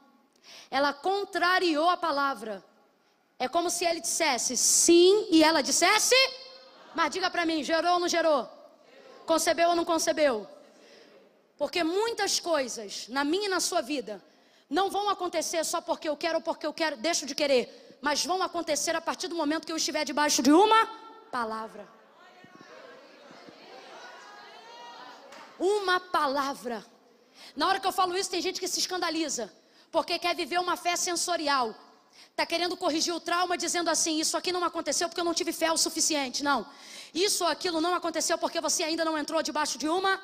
Ela contrariou a palavra. É como se ele dissesse sim e ela dissesse. Mas diga para mim, gerou ou não gerou? Concebeu ou não concebeu? Porque muitas coisas na minha e na sua vida não vão acontecer só porque eu quero ou porque eu quero, deixo de querer, mas vão acontecer a partir do momento que eu estiver debaixo de uma palavra. Uma palavra. Na hora que eu falo isso, tem gente que se escandaliza, porque quer viver uma fé sensorial. Está querendo corrigir o trauma dizendo assim: isso aqui não aconteceu porque eu não tive fé o suficiente. Não, isso ou aquilo não aconteceu porque você ainda não entrou debaixo de uma.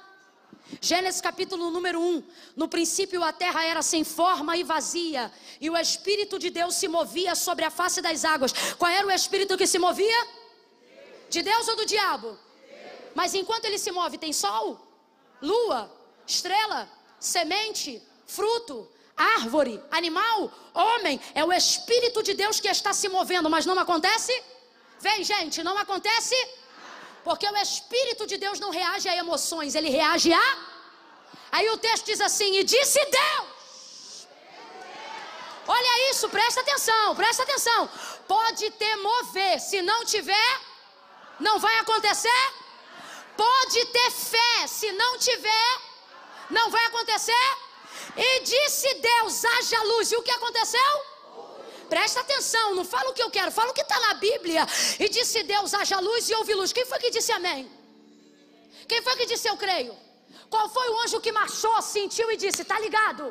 Gênesis capítulo número 1. No princípio a terra era sem forma e vazia, e o Espírito de Deus se movia sobre a face das águas. Qual era o Espírito que se movia? De Deus ou do diabo? Mas enquanto ele se move, tem sol, lua, estrela, semente, fruto, árvore, animal, homem. É o Espírito de Deus que está se movendo, mas não acontece? Vem, gente, não acontece? Porque o Espírito de Deus não reage a emoções, ele reage a... Aí o texto diz assim: e disse Deus. Olha isso, presta atenção, presta atenção. Pode ter mover, se não tiver, não vai acontecer. Pode ter fé, se não tiver, não vai acontecer. E disse Deus, haja luz. E o que aconteceu? Presta atenção, não fala o que eu quero, fala o que está na Bíblia. E disse Deus, haja luz, e houve luz. Quem foi que disse amém? Quem foi que disse eu creio? Qual foi o anjo que marchou, sentiu e disse, tá ligado?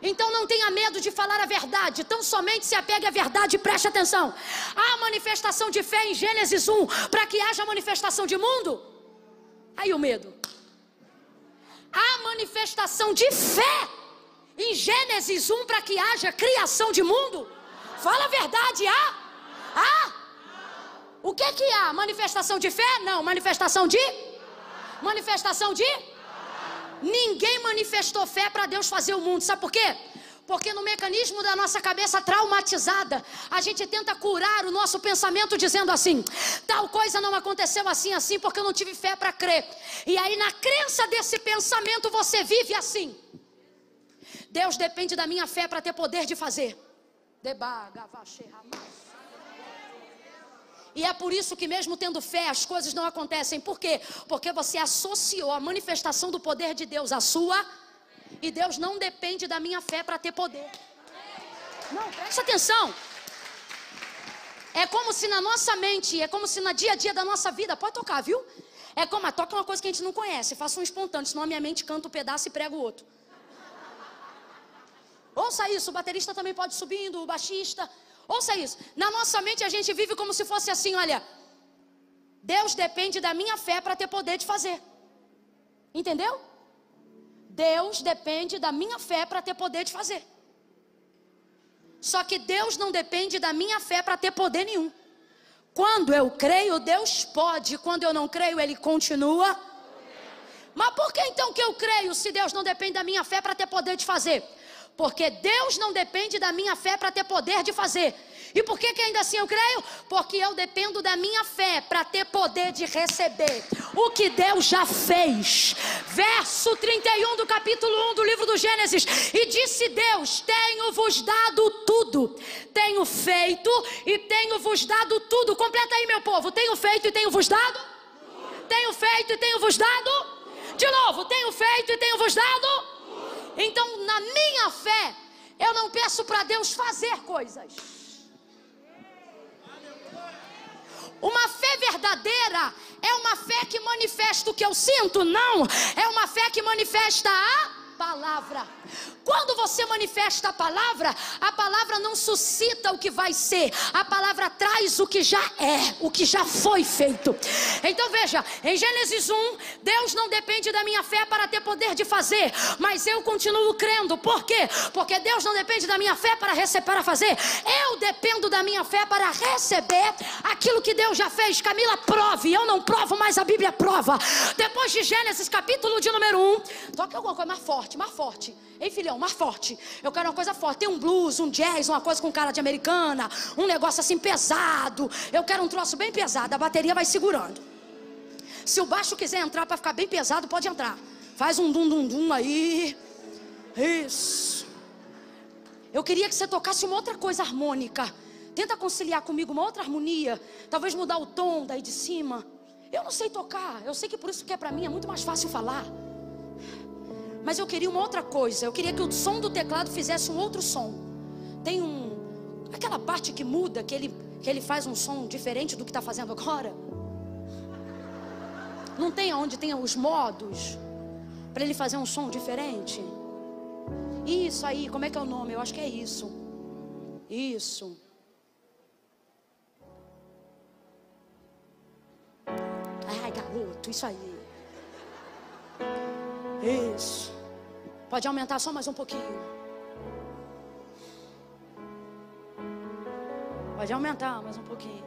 Então não tenha medo de falar a verdade, tão somente se apegue à verdade e preste atenção. Há manifestação de fé em Gênesis 1, para que haja manifestação de mundo? Aí o medo. Há manifestação de fé em Gênesis 1, para que haja criação de mundo? Fala a verdade, há? Há? O que há? Manifestação de fé? Não, manifestação de? Manifestação de? Ninguém manifestou fé para Deus fazer o mundo, sabe por quê? Porque no mecanismo da nossa cabeça traumatizada, a gente tenta curar o nosso pensamento dizendo assim, tal coisa não aconteceu assim, porque eu não tive fé para crer. E aí na crença desse pensamento você vive assim. Deus depende da minha fé para ter poder de fazer. E é por isso que mesmo tendo fé, as coisas não acontecem. Por quê? Porque você associou a manifestação do poder de Deus à sua. E Deus não depende da minha fé para ter poder. Não, presta atenção. É como se na nossa mente, é como se no dia a dia da nossa vida, pode tocar, viu? É como, toca uma coisa que a gente não conhece, faça um espontâneo, senão a minha mente canta um pedaço e prega o outro. Ouça isso, o baterista também pode ir subindo, o baixista. Ouça isso, na nossa mente a gente vive como se fosse assim, olha, Deus depende da minha fé para ter poder de fazer. Entendeu? Deus depende da minha fé para ter poder de fazer. Só que Deus não depende da minha fé para ter poder nenhum. Quando eu creio, Deus pode. Quando eu não creio, Ele continua. Mas por que então que eu creio se Deus não depende da minha fé para ter poder de fazer? Porque Deus não depende da minha fé para ter poder de fazer. E por que ainda assim eu creio? Porque eu dependo da minha fé para ter poder de receber o que Deus já fez. Verso 31 do capítulo 1 do livro do Gênesis. E disse Deus, tenho-vos dado tudo. Tenho feito e tenho-vos dado tudo. Completa aí, meu povo. Tenho feito e tenho-vos dado? Tenho feito e tenho-vos dado? De novo, tenho feito e tenho-vos dado? Então, na minha fé, eu não peço para Deus fazer coisas. Uma fé verdadeira é uma fé que manifesta o que eu sinto? Não, é uma fé que manifesta a palavra. Quando você manifesta a palavra não suscita o que vai ser, a palavra traz o que já é, o que já foi feito. Então veja, em Gênesis 1, Deus não depende da minha fé para ter poder de fazer, mas eu continuo crendo. Por quê? Porque Deus não depende da minha fé para fazer, eu dependo da minha fé para receber aquilo que Deus já fez. Camila, prove, eu não provo, mas a Bíblia prova. Depois de Gênesis, capítulo de número 1, toque alguma coisa mais forte. Ei, filhão, mais forte. Eu quero uma coisa forte. Tem um blues, um jazz, uma coisa com cara de americana, um negócio assim pesado. Eu quero um troço bem pesado. A bateria vai segurando. Se o baixo quiser entrar para ficar bem pesado, pode entrar. Faz um dum-dum-dum aí. Isso. Eu queria que você tocasse uma outra coisa harmônica. Tenta conciliar comigo uma outra harmonia. Talvez mudar o tom daí de cima. Eu não sei tocar. Eu sei que por isso que para mim é muito mais fácil falar. Mas eu queria uma outra coisa. Eu queria que o som do teclado fizesse um outro som. Tem aquela parte que muda, que ele faz um som diferente do que está fazendo agora. Não tem onde tem os modos para ele fazer um som diferente? Isso aí, como é que é o nome? Eu acho que é isso. Isso. Ai, garoto, isso aí. Isso. Pode aumentar só mais um pouquinho. Pode aumentar mais um pouquinho.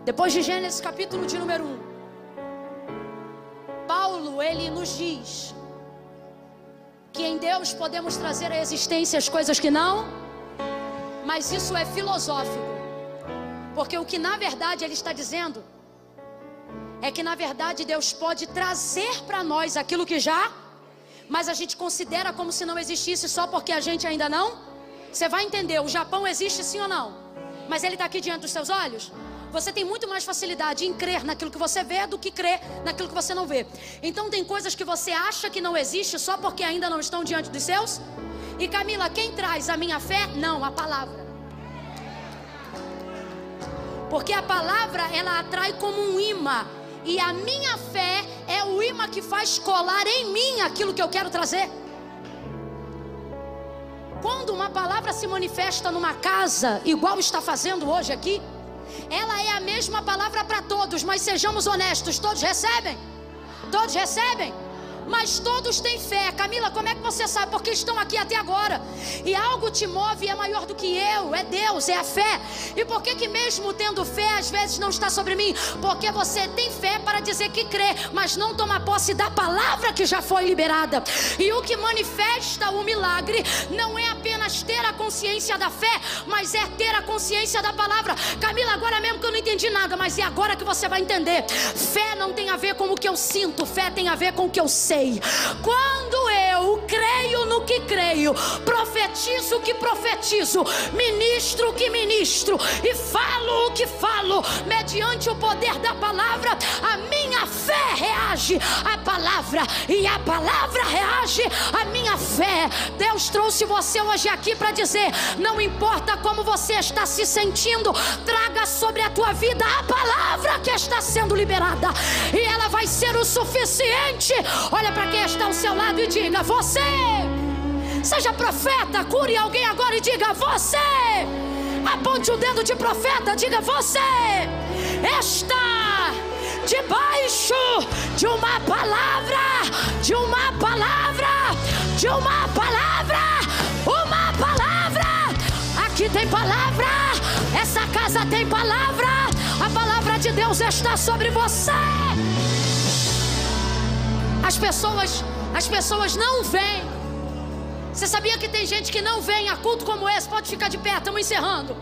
Depois de Gênesis capítulo de número 1, Paulo, ele nos diz que em Deus podemos trazer à existência as coisas que não, mas isso é filosófico. Porque o que na verdade ele está dizendo é que na verdade Deus pode trazer para nós aquilo que já, mas a gente considera como se não existisse só porque a gente ainda não. Você vai entender, o Japão existe sim ou não? Mas ele está aqui diante dos seus olhos? Você tem muito mais facilidade em crer naquilo que você vê do que crer naquilo que você não vê. Então tem coisas que você acha que não existe só porque ainda não estão diante dos seus. E Camila, quem traz a minha fé? Não, a palavra. Porque a palavra, ela atrai como um imã. E a minha fé é o imã que faz colar em mim aquilo que eu quero trazer. Quando uma palavra se manifesta numa casa, igual está fazendo hoje aqui, ela é a mesma palavra para todos, mas sejamos honestos, todos recebem? Todos recebem? Mas todos têm fé. Camila, como é que você sabe? Porque estão aqui até agora. E algo te move e é maior do que eu. É Deus, é a fé. E por que mesmo tendo fé, às vezes não está sobre mim? Porque você tem fé para dizer que crê, mas não toma posse da palavra que já foi liberada. E o que manifesta o milagre não é apenas ter a consciência da fé, mas é ter a consciência da palavra. Camila, agora mesmo que eu não entendi nada, mas é agora que você vai entender. Fé não tem a ver com o que eu sinto, fé tem a ver com o que eu sei. Quando eu creio no que creio, profetizo o que profetizo, ministro o que ministro e falo o que falo, mediante o poder da palavra, a minha fé reage à palavra e a palavra reage à minha fé. Deus trouxe você hoje aqui para dizer: não importa como você está se sentindo, traga sobre a tua vida a palavra que está sendo liberada, e ela vai ser o suficiente. Olha para quem está ao seu lado e diga: você. Seja profeta, cure alguém agora e diga: você. Aponte o dedo de profeta, diga: você está debaixo de uma palavra, de uma palavra, de uma palavra, uma palavra. Aqui tem palavra, essa casa tem palavra, a palavra de Deus está sobre você. As pessoas não vêm. Você sabia que tem gente que não vem a culto como esse? Pode ficar de pé, estamos encerrando.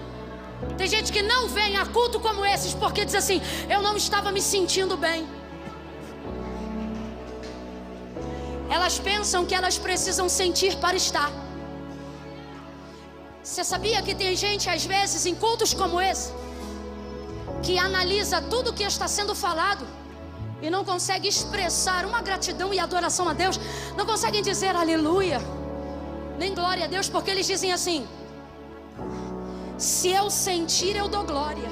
Tem gente que não vem a culto como esses porque diz assim: eu não estava me sentindo bem. Elas pensam que elas precisam sentir para estar. Você sabia que tem gente, às vezes, em cultos como esse, que analisa tudo o que está sendo falado e não consegue expressar uma gratidão e adoração a Deus, não conseguem dizer aleluia, nem glória a Deus, porque eles dizem assim: se eu sentir, eu dou glória.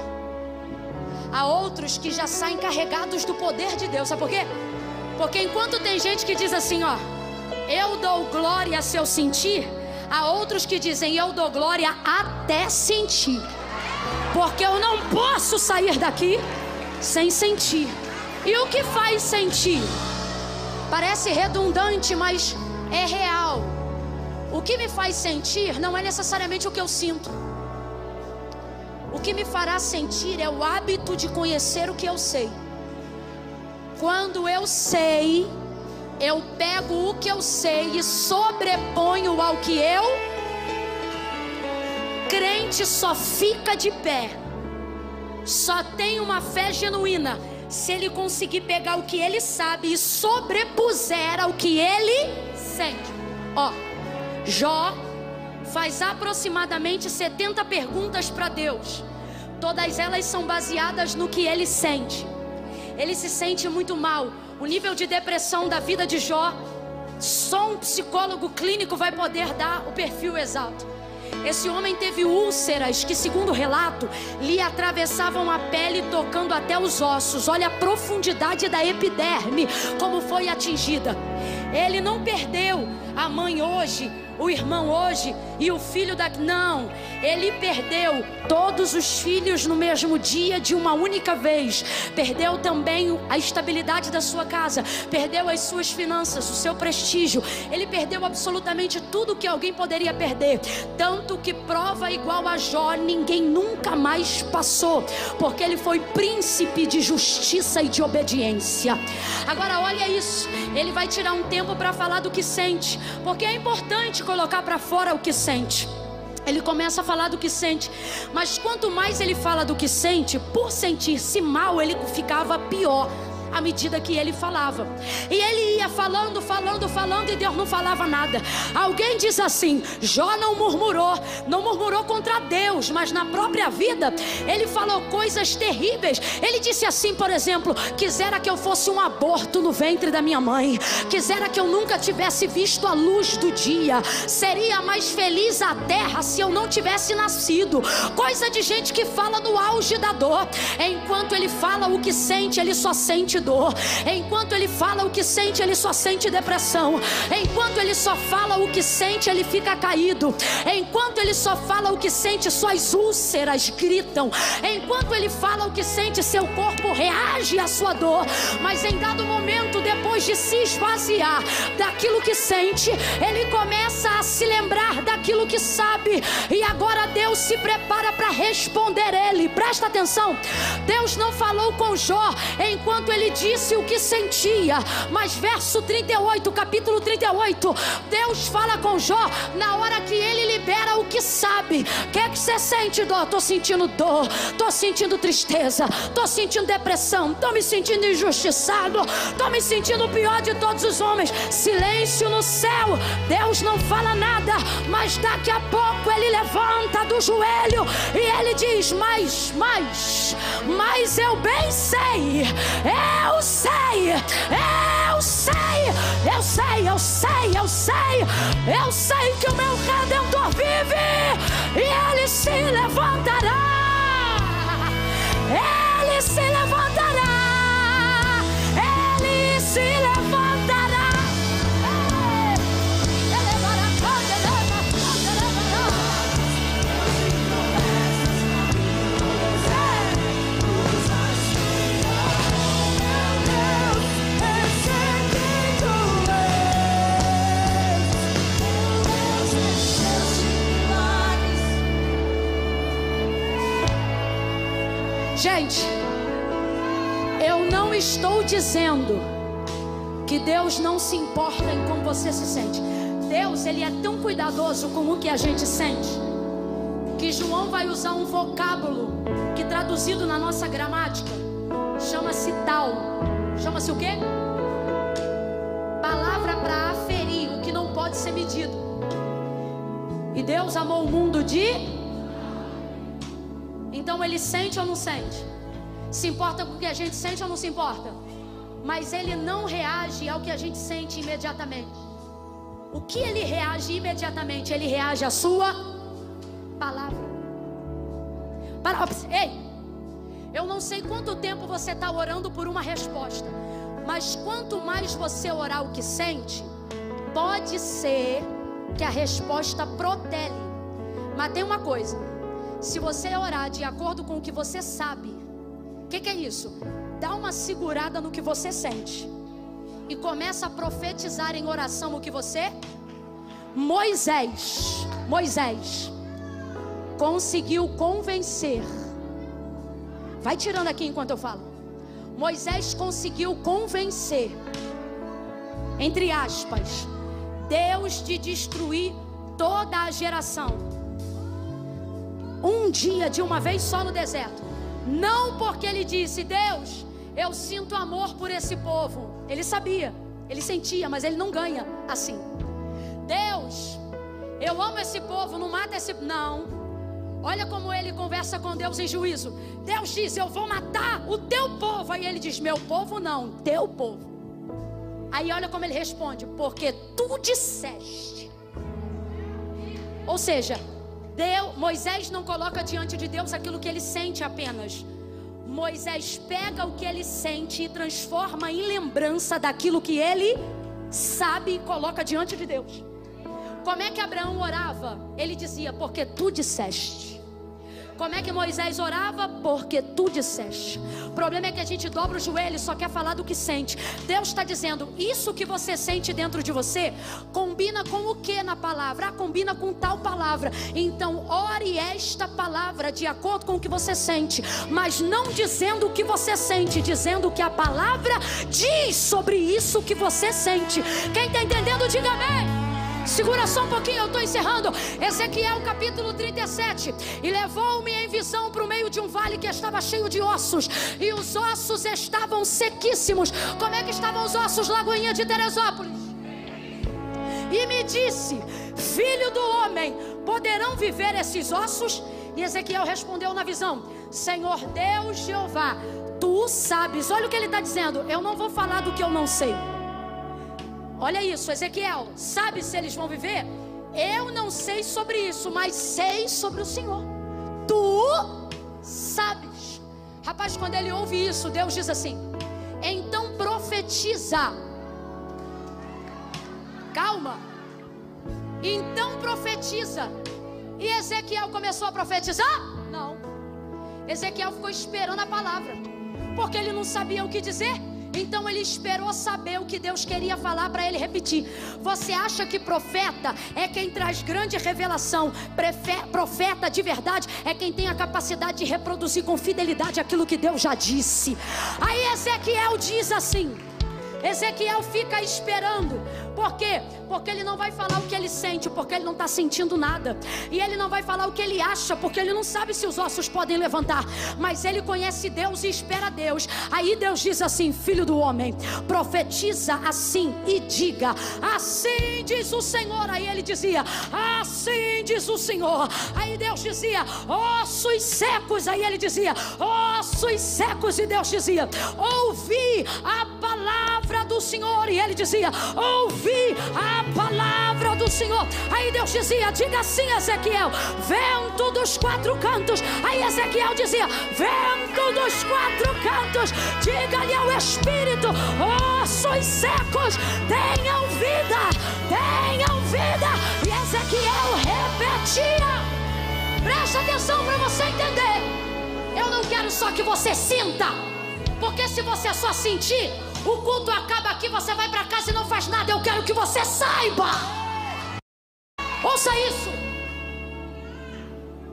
Há outros que já saem carregados do poder de Deus. Sabe por quê? Porque enquanto tem gente que diz assim, ó, eu dou glória se eu sentir, há outros que dizem, eu dou glória até sentir, porque eu não posso sair daqui sem sentir. E o que faz sentir? Parece redundante, mas é real. O que me faz sentir não é necessariamente o que eu sinto. O que me fará sentir é o hábito de conhecer o que eu sei. Quando eu sei, eu pego o que eu sei e sobreponho ao que eu... Crente só fica de pé, só tem uma fé genuína se ele conseguir pegar o que ele sabe e sobrepuser ao que ele sente. Ó, Jó faz aproximadamente 70 perguntas para Deus. Todas elas são baseadas no que ele sente. Ele se sente muito mal. O nível de depressão da vida de Jó, só um psicólogo clínico vai poder dar o perfil exato. Esse homem teve úlceras que, segundo o relato, lhe atravessavam a pele, tocando até os ossos. Olha a profundidade da epiderme, como foi atingida. Ele não perdeu a mãe hoje, o irmão hoje e o filho daqui. Não, ele perdeu todos os filhos no mesmo dia, de uma única vez. Perdeu também a estabilidade da sua casa, perdeu as suas finanças, o seu prestígio. Ele perdeu absolutamente tudo que alguém poderia perder. Tanto que prova igual a Jó ninguém nunca mais passou, porque ele foi príncipe de justiça e de obediência. Agora olha isso, ele vai tirar um tempo para falar do que sente, porque é importante colocar para fora o que sente. Ele começa a falar do que sente, mas quanto mais ele fala do que sente, por sentir-se mal, ele ficava pior. à medida que ele falava. E ele ia falando, e Deus não falava nada. Alguém diz assim: Jó não murmurou contra Deus, mas na própria vida ele falou coisas terríveis. Ele disse assim, por exemplo: quisera que eu fosse um aborto no ventre da minha mãe, quisera que eu nunca tivesse visto a luz do dia, seria mais feliz a terra se eu não tivesse nascido. Coisa de gente que fala no auge da dor. Enquanto ele fala o que sente, ele só sente dor. Enquanto ele fala o que sente, ele só sente depressão. Enquanto ele só fala o que sente, ele fica caído. Enquanto ele só fala o que sente, suas úlceras gritam. Enquanto ele fala o que sente, seu corpo reage à sua dor. Mas em dado momento, depois de se esvaziar daquilo que sente, ele começa a se lembrar daquilo que sabe. E agora Deus se prepara para responder ele. Presta atenção, Deus não falou com Jó enquanto ele disse o que sentia, mas verso 38, capítulo 38, Deus fala com Jó na hora que ele libera o que sabe. O que é que você sente, dor? Estou sentindo dor, estou sentindo tristeza, estou sentindo depressão, estou me sentindo injustiçado, estou me sentindo o pior de todos os homens. Silêncio no céu, Deus não fala nada, mas daqui a pouco ele levanta do joelho e ele diz: mas eu bem sei, eu sei que o meu Redentor vive e ele se levantará, ele se levantará, ele se levantará. Gente, eu não estou dizendo que Deus não se importa em como você se sente. Deus, ele é tão cuidadoso com o que a gente sente, que João vai usar um vocábulo que, traduzido na nossa gramática, chama-se tal. Chama-se o quê? Palavra para aferir o que não pode ser medido. E Deus amou o mundo de... Então ele sente ou não sente? Se importa com o que a gente sente ou não se importa? Mas ele não reage ao que a gente sente imediatamente. O que ele reage imediatamente? Ele reage à sua palavra. Ei, eu não sei quanto tempo você está orando por uma resposta, mas quanto mais você orar o que sente, pode ser que a resposta protele. Mas tem uma coisa: se você orar de acordo com o que você sabe, o que é isso? Dá uma segurada no que você sente e começa a profetizar em oração o que você... Moisés conseguiu convencer. Vai tirando aqui enquanto eu falo. Moisés conseguiu convencer, entre aspas, Deus de destruir toda a geração. Um dia, de uma vez só no deserto. Não porque ele disse: Deus, eu sinto amor por esse povo. Ele sabia, ele sentia, mas ele não ganha assim. Deus, eu amo esse povo, não mata esse... Não. Olha como ele conversa com Deus em juízo. Deus diz: eu vou matar o teu povo. Aí ele diz: meu povo não, teu povo. Aí olha como ele responde: porque tu disseste. Ou seja, Moisés não coloca diante de Deus aquilo que ele sente apenas. Moisés pega o que ele sente e transforma em lembrança daquilo que ele sabe e coloca diante de Deus. Como é que Abraão orava? Ele dizia: porque tu disseste. Como é que Moisés orava? Porque tu disseste. O problema é que a gente dobra o joelho e só quer falar do que sente. Deus está dizendo: isso que você sente dentro de você combina com o que na palavra? Combina com tal palavra. Então ore esta palavra de acordo com o que você sente, mas não dizendo o que você sente, dizendo o que a palavra diz sobre isso que você sente. Quem está entendendo, diga amém. Segura só um pouquinho, eu estou encerrando. Ezequiel capítulo 37. E levou-me em visão para o meio de um vale que estava cheio de ossos, e os ossos estavam sequíssimos. Como é que estavam os ossos, Lagoinha de Teresópolis? E me disse: filho do homem, poderão viver esses ossos? E Ezequiel respondeu na visão: Senhor Deus Jeová, tu sabes. Olha o que ele está dizendo: eu não vou falar do que eu não sei. Olha isso, Ezequiel, sabe se eles vão viver? Eu não sei sobre isso, mas sei sobre o Senhor. Tu sabes. Rapaz, quando ele ouve isso, Deus diz assim: então profetiza. Calma. Então profetiza. E Ezequiel começou a profetizar? Não. Ezequiel ficou esperando a palavra, porque ele não sabia o que dizer. Então ele esperou saber o que Deus queria falar para ele repetir. Você acha que profeta é quem traz grande revelação? Profeta de verdade é quem tem a capacidade de reproduzir com fidelidade aquilo que Deus já disse. Aí Ezequiel diz assim, Ezequiel fica esperando. Por quê? Porque ele não vai falar o que ele sente, porque ele não está sentindo nada. E ele não vai falar o que ele acha, porque ele não sabe se os ossos podem levantar. Mas ele conhece Deus e espera Deus. Aí Deus diz assim: filho do homem, profetiza assim e diga: assim diz o Senhor. Aí ele dizia: assim diz o Senhor. Aí Deus dizia: ossos secos. Aí ele dizia: ossos secos. E Deus dizia: ouvi a palavra do Senhor. E ele dizia: ouvi a palavra do Senhor. Aí Deus dizia: diga assim, Ezequiel: vento dos quatro cantos. Aí Ezequiel dizia: vento dos quatro cantos, diga-lhe ao Espírito: ossos secos, tenham vida, tenham vida. E Ezequiel repetia. Presta atenção para você entender. Eu não quero só que você sinta, porque se você só sentir, o culto acaba aqui, você vai para casa e não faz nada. Eu quero que você saiba. Ouça isso.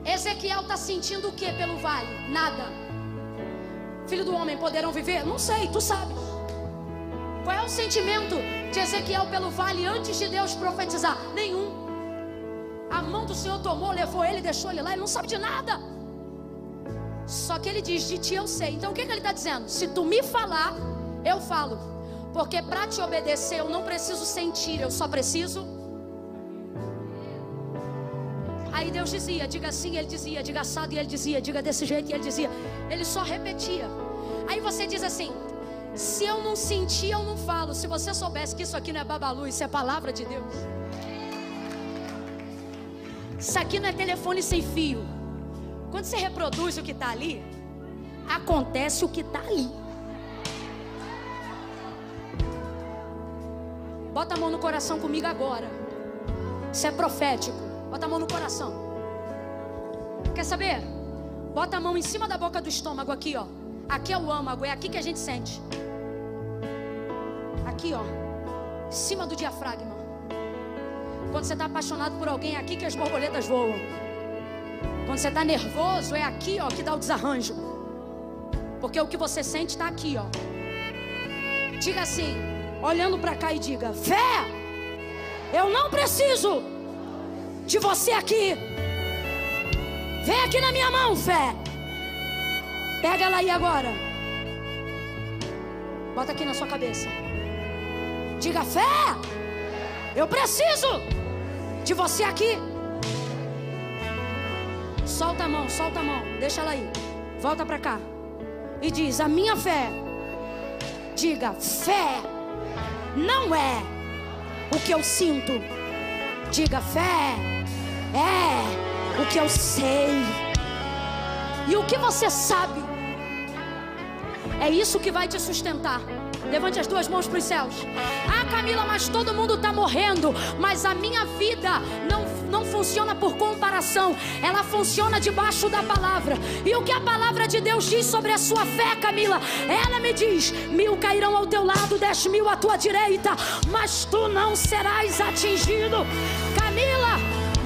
Ezequiel está sentindo o que pelo vale? Nada. Filho do homem, poderão viver? Não sei, tu sabes. Qual é o sentimento de Ezequiel pelo vale antes de Deus profetizar? Nenhum. A mão do Senhor tomou, levou ele, deixou ele lá, ele não sabe de nada. Só que ele diz: de ti eu sei. Então o que ele está dizendo? Se tu me falar, eu falo, porque para te obedecer eu não preciso sentir, eu só preciso. Aí Deus dizia: diga assim, ele dizia, diga assado, e ele dizia, diga desse jeito, e ele dizia. Ele só repetia. Aí você diz assim: se eu não sentir, eu não falo. Se você soubesse que isso aqui não é babalu, isso é palavra de Deus. Isso aqui não é telefone sem fio. Quando você reproduz o que está ali, acontece o que está ali. Bota a mão no coração comigo agora. Isso é profético. Bota a mão no coração. Quer saber? Bota a mão em cima da boca do estômago aqui, ó. Aqui é o âmago, é aqui que a gente sente. Aqui, ó. Em cima do diafragma. Quando você está apaixonado por alguém, é aqui que as borboletas voam. Quando você está nervoso, é aqui, ó, que dá o desarranjo. Porque o que você sente está aqui, ó. Diga assim, olhando para cá, e diga: fé, eu não preciso de você aqui. Vem aqui na minha mão, fé. Pega ela aí agora. Bota aqui na sua cabeça. Diga: fé, eu preciso de você aqui. Solta a mão, deixa ela aí. Volta para cá e diz: a minha fé. Diga: fé não é o que eu sinto. Diga: fé é o que eu sei. E o que você sabe, é isso que vai te sustentar. Levante as duas mãos para os céus. Ah, Camila, mas todo mundo está morrendo. Mas a minha vida não funciona por comparação. Ela funciona debaixo da palavra. E o que a palavra de Deus diz sobre a sua fé, Camila? Ela me diz: 1000 cairão ao teu lado, 10.000 à tua direita, mas tu não serás atingido. Camila,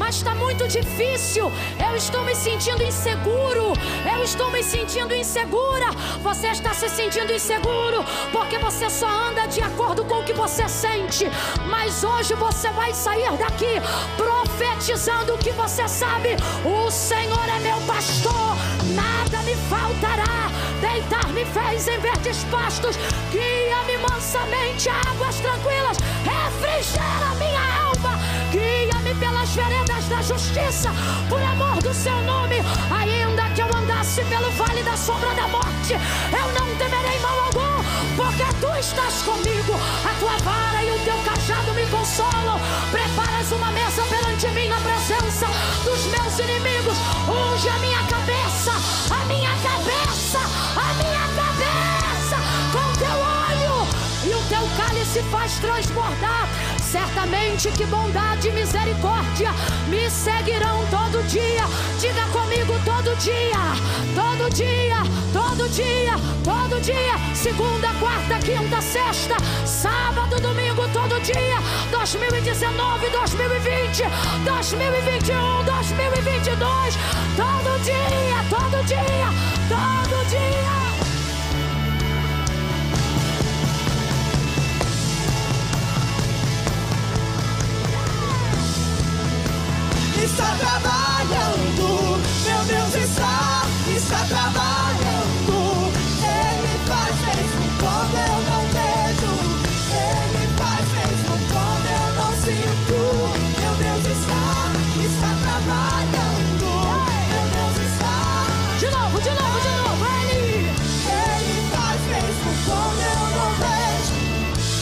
mas está muito difícil. Eu estou me sentindo inseguro. Eu estou me sentindo insegura. Você está se sentindo inseguro porque você só anda de acordo com o que você sente. Mas hoje você vai sair daqui profetizando o que você sabe. O Senhor é meu pastor, nada me faltará. Deitar-me fez em verdes pastos, guia-me mansamente a águas tranquilas, refrigera minha alma. Guia-me pelas veredas da justiça, por amor do seu nome. Ainda que eu andasse pelo vale da sombra da morte, eu não temerei mal algum, porque tu estás comigo. A tua vara e o teu cajado me consolam. Preparas uma mesa perante mim na presença dos meus inimigos. Unge a minha cabeça, a minha cabeça, a minha cabeça com teu óleo, e o teu cálice faz transbordar. Certamente que bondade e misericórdia me seguirão todo dia. Diga comigo: todo dia, todo dia, todo dia, todo dia. Segunda, quarta, quinta, sexta, sábado, domingo, todo dia. 2019, 2020, 2021, 2022. Todo dia, todo dia, todo dia. Está trabalhando, meu Deus está trabalhando. Ele faz mesmo quando eu não vejo. Ele faz mesmo quando eu não sinto. Meu Deus está trabalhando. Meu Deus está. De novo, ele. Ele faz mesmo quando eu não vejo.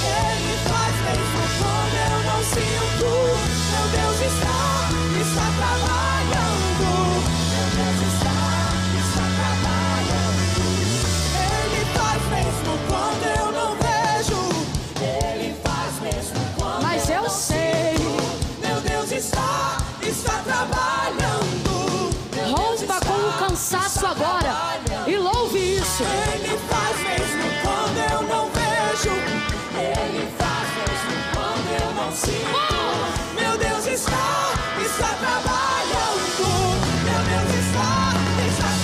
Ele faz mesmo quando eu não sinto. Meu Deus está trabalhando. Meu Deus está trabalhando. Ele faz mesmo quando eu não vejo. Ele faz mesmo quando Mas eu sei. Meu Deus está trabalhando. Rompa com o cansaço agora e louve isso. Ele faz mesmo quando eu não vejo. Ele faz mesmo quando eu não sinto. Meu Deus está trabalhando. Meu Deus está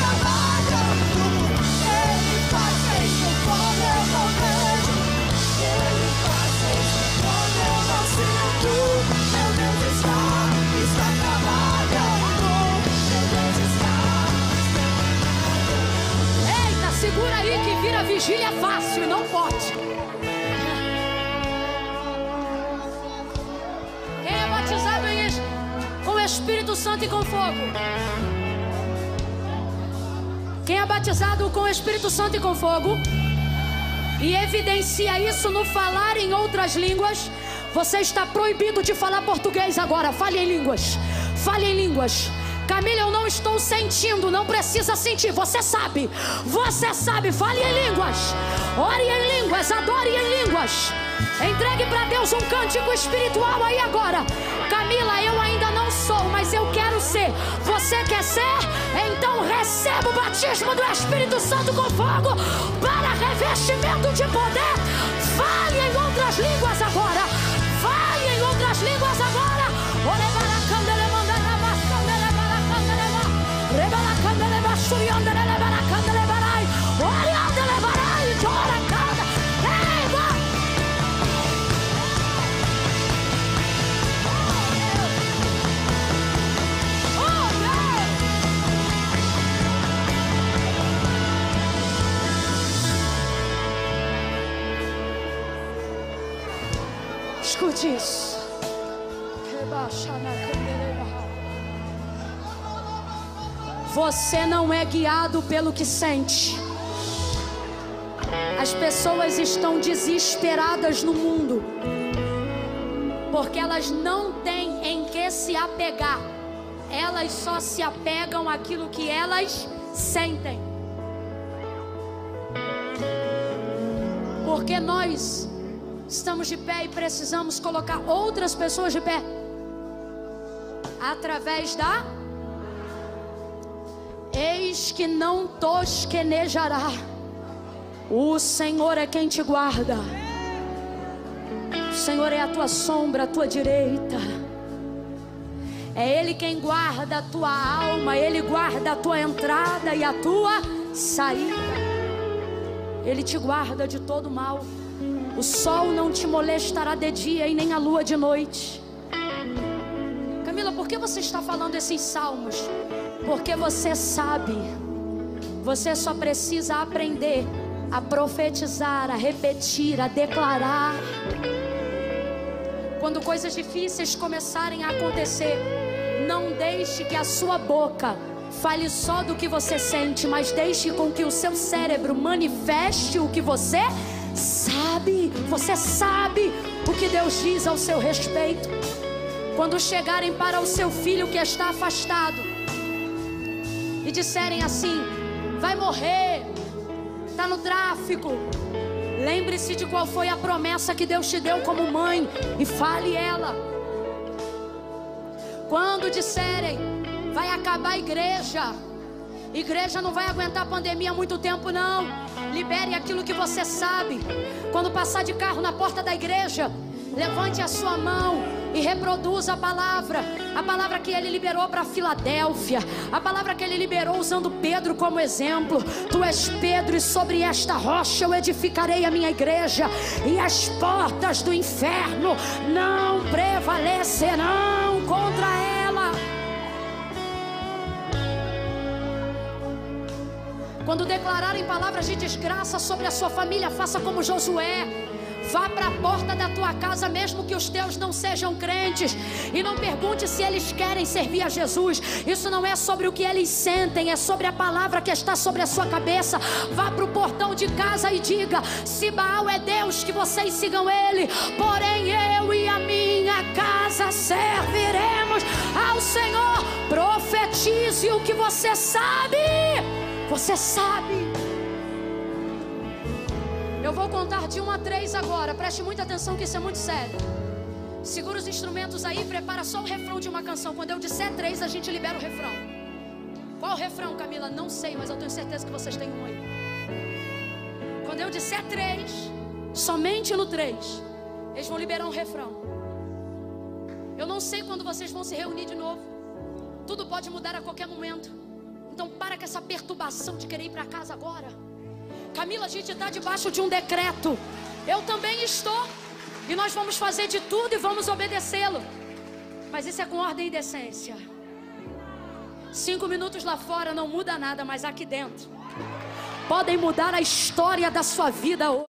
trabalhando. Ele faz mesmo quando eu não vejo. Ele faz mesmo quando eu não sinto. Meu Deus está trabalhando. Meu Deus está. Eita, segura aí que vira vigília fácil, não pode. Quem é batizado com o Espírito Santo e com fogo? Quem é batizado com o Espírito Santo e com fogo e evidencia isso no falar em outras línguas, você está proibido de falar português agora. Fale em línguas. Fale em línguas. Camila, eu não estou sentindo. Não precisa sentir. Você sabe. Você sabe. Fale em línguas. Ore em línguas. Adore em línguas. Entregue para Deus um cântico espiritual aí agora. Camila, eu ainda não sou, mas eu quero ser. Você quer ser? Então receba o batismo do Espírito Santo com fogo para revestimento de poder. Fale em outras línguas agora. Fale em outras línguas agora. Escute isso. Você não é guiado pelo que sente. As pessoas estão desesperadas no mundo porque elas não têm em que se apegar. Elas só se apegam àquilo que elas sentem. Porque nós estamos de pé e precisamos colocar outras pessoas de pé através da eis que não tosquenejará. O Senhor é quem te guarda. O Senhor é a tua sombra, a tua direita. É Ele quem guarda a tua alma, Ele guarda a tua entrada e a tua saída. Ele te guarda de todo mal. O sol não te molestará de dia e nem a lua de noite. Camila, por que você está falando esses salmos? Porque você sabe. Você só precisa aprender a profetizar, a repetir, a declarar. Quando coisas difíceis começarem a acontecer, não deixe que a sua boca fale só do que você sente, mas deixe com que o seu cérebro manifeste o que você sabe. Você sabe o que Deus diz ao seu respeito. Quando chegarem para o seu filho que está afastado e disserem assim: vai morrer, está no tráfico, lembre-se de qual foi a promessa que Deus te deu como mãe e fale ela. Quando disserem: vai acabar a igreja não vai aguentar a pandemia há muito tempo, não. Libere aquilo que você sabe. Quando passar de carro na porta da igreja, levante a sua mão e reproduza a palavra que Ele liberou para Filadélfia, a palavra que Ele liberou usando Pedro como exemplo. Tu és Pedro, e sobre esta rocha eu edificarei a minha igreja, e as portas do inferno não prevalecerão contra ela. Quando declararem palavras de desgraça sobre a sua família, faça como Josué. Vá para a porta da tua casa, mesmo que os teus não sejam crentes, e não pergunte se eles querem servir a Jesus. Isso não é sobre o que eles sentem, é sobre a palavra que está sobre a sua cabeça. Vá para o portão de casa e diga: se Baal é Deus, que vocês sigam ele, porém eu e a minha casa serviremos ao Senhor. Profetize o que você sabe. Você sabe. Eu vou contar de 1 a 3 agora. Preste muita atenção que isso é muito sério. Segura os instrumentos aí, prepara só o refrão de uma canção. Quando eu disser 3, a gente libera o refrão. Qual o refrão, Camila? Não sei, mas eu tenho certeza que vocês têm um aí. Quando eu disser 3, somente no 3, eles vão liberar um refrão. Eu não sei quando vocês vão se reunir de novo. Tudo pode mudar a qualquer momento. Então para com essa perturbação de querer ir para casa agora. Camila, a gente está debaixo de um decreto. Eu também estou. E nós vamos fazer de tudo e vamos obedecê-lo. Mas isso é com ordem e decência. 5 minutos lá fora não muda nada, mas aqui dentro podem mudar a história da sua vida hoje.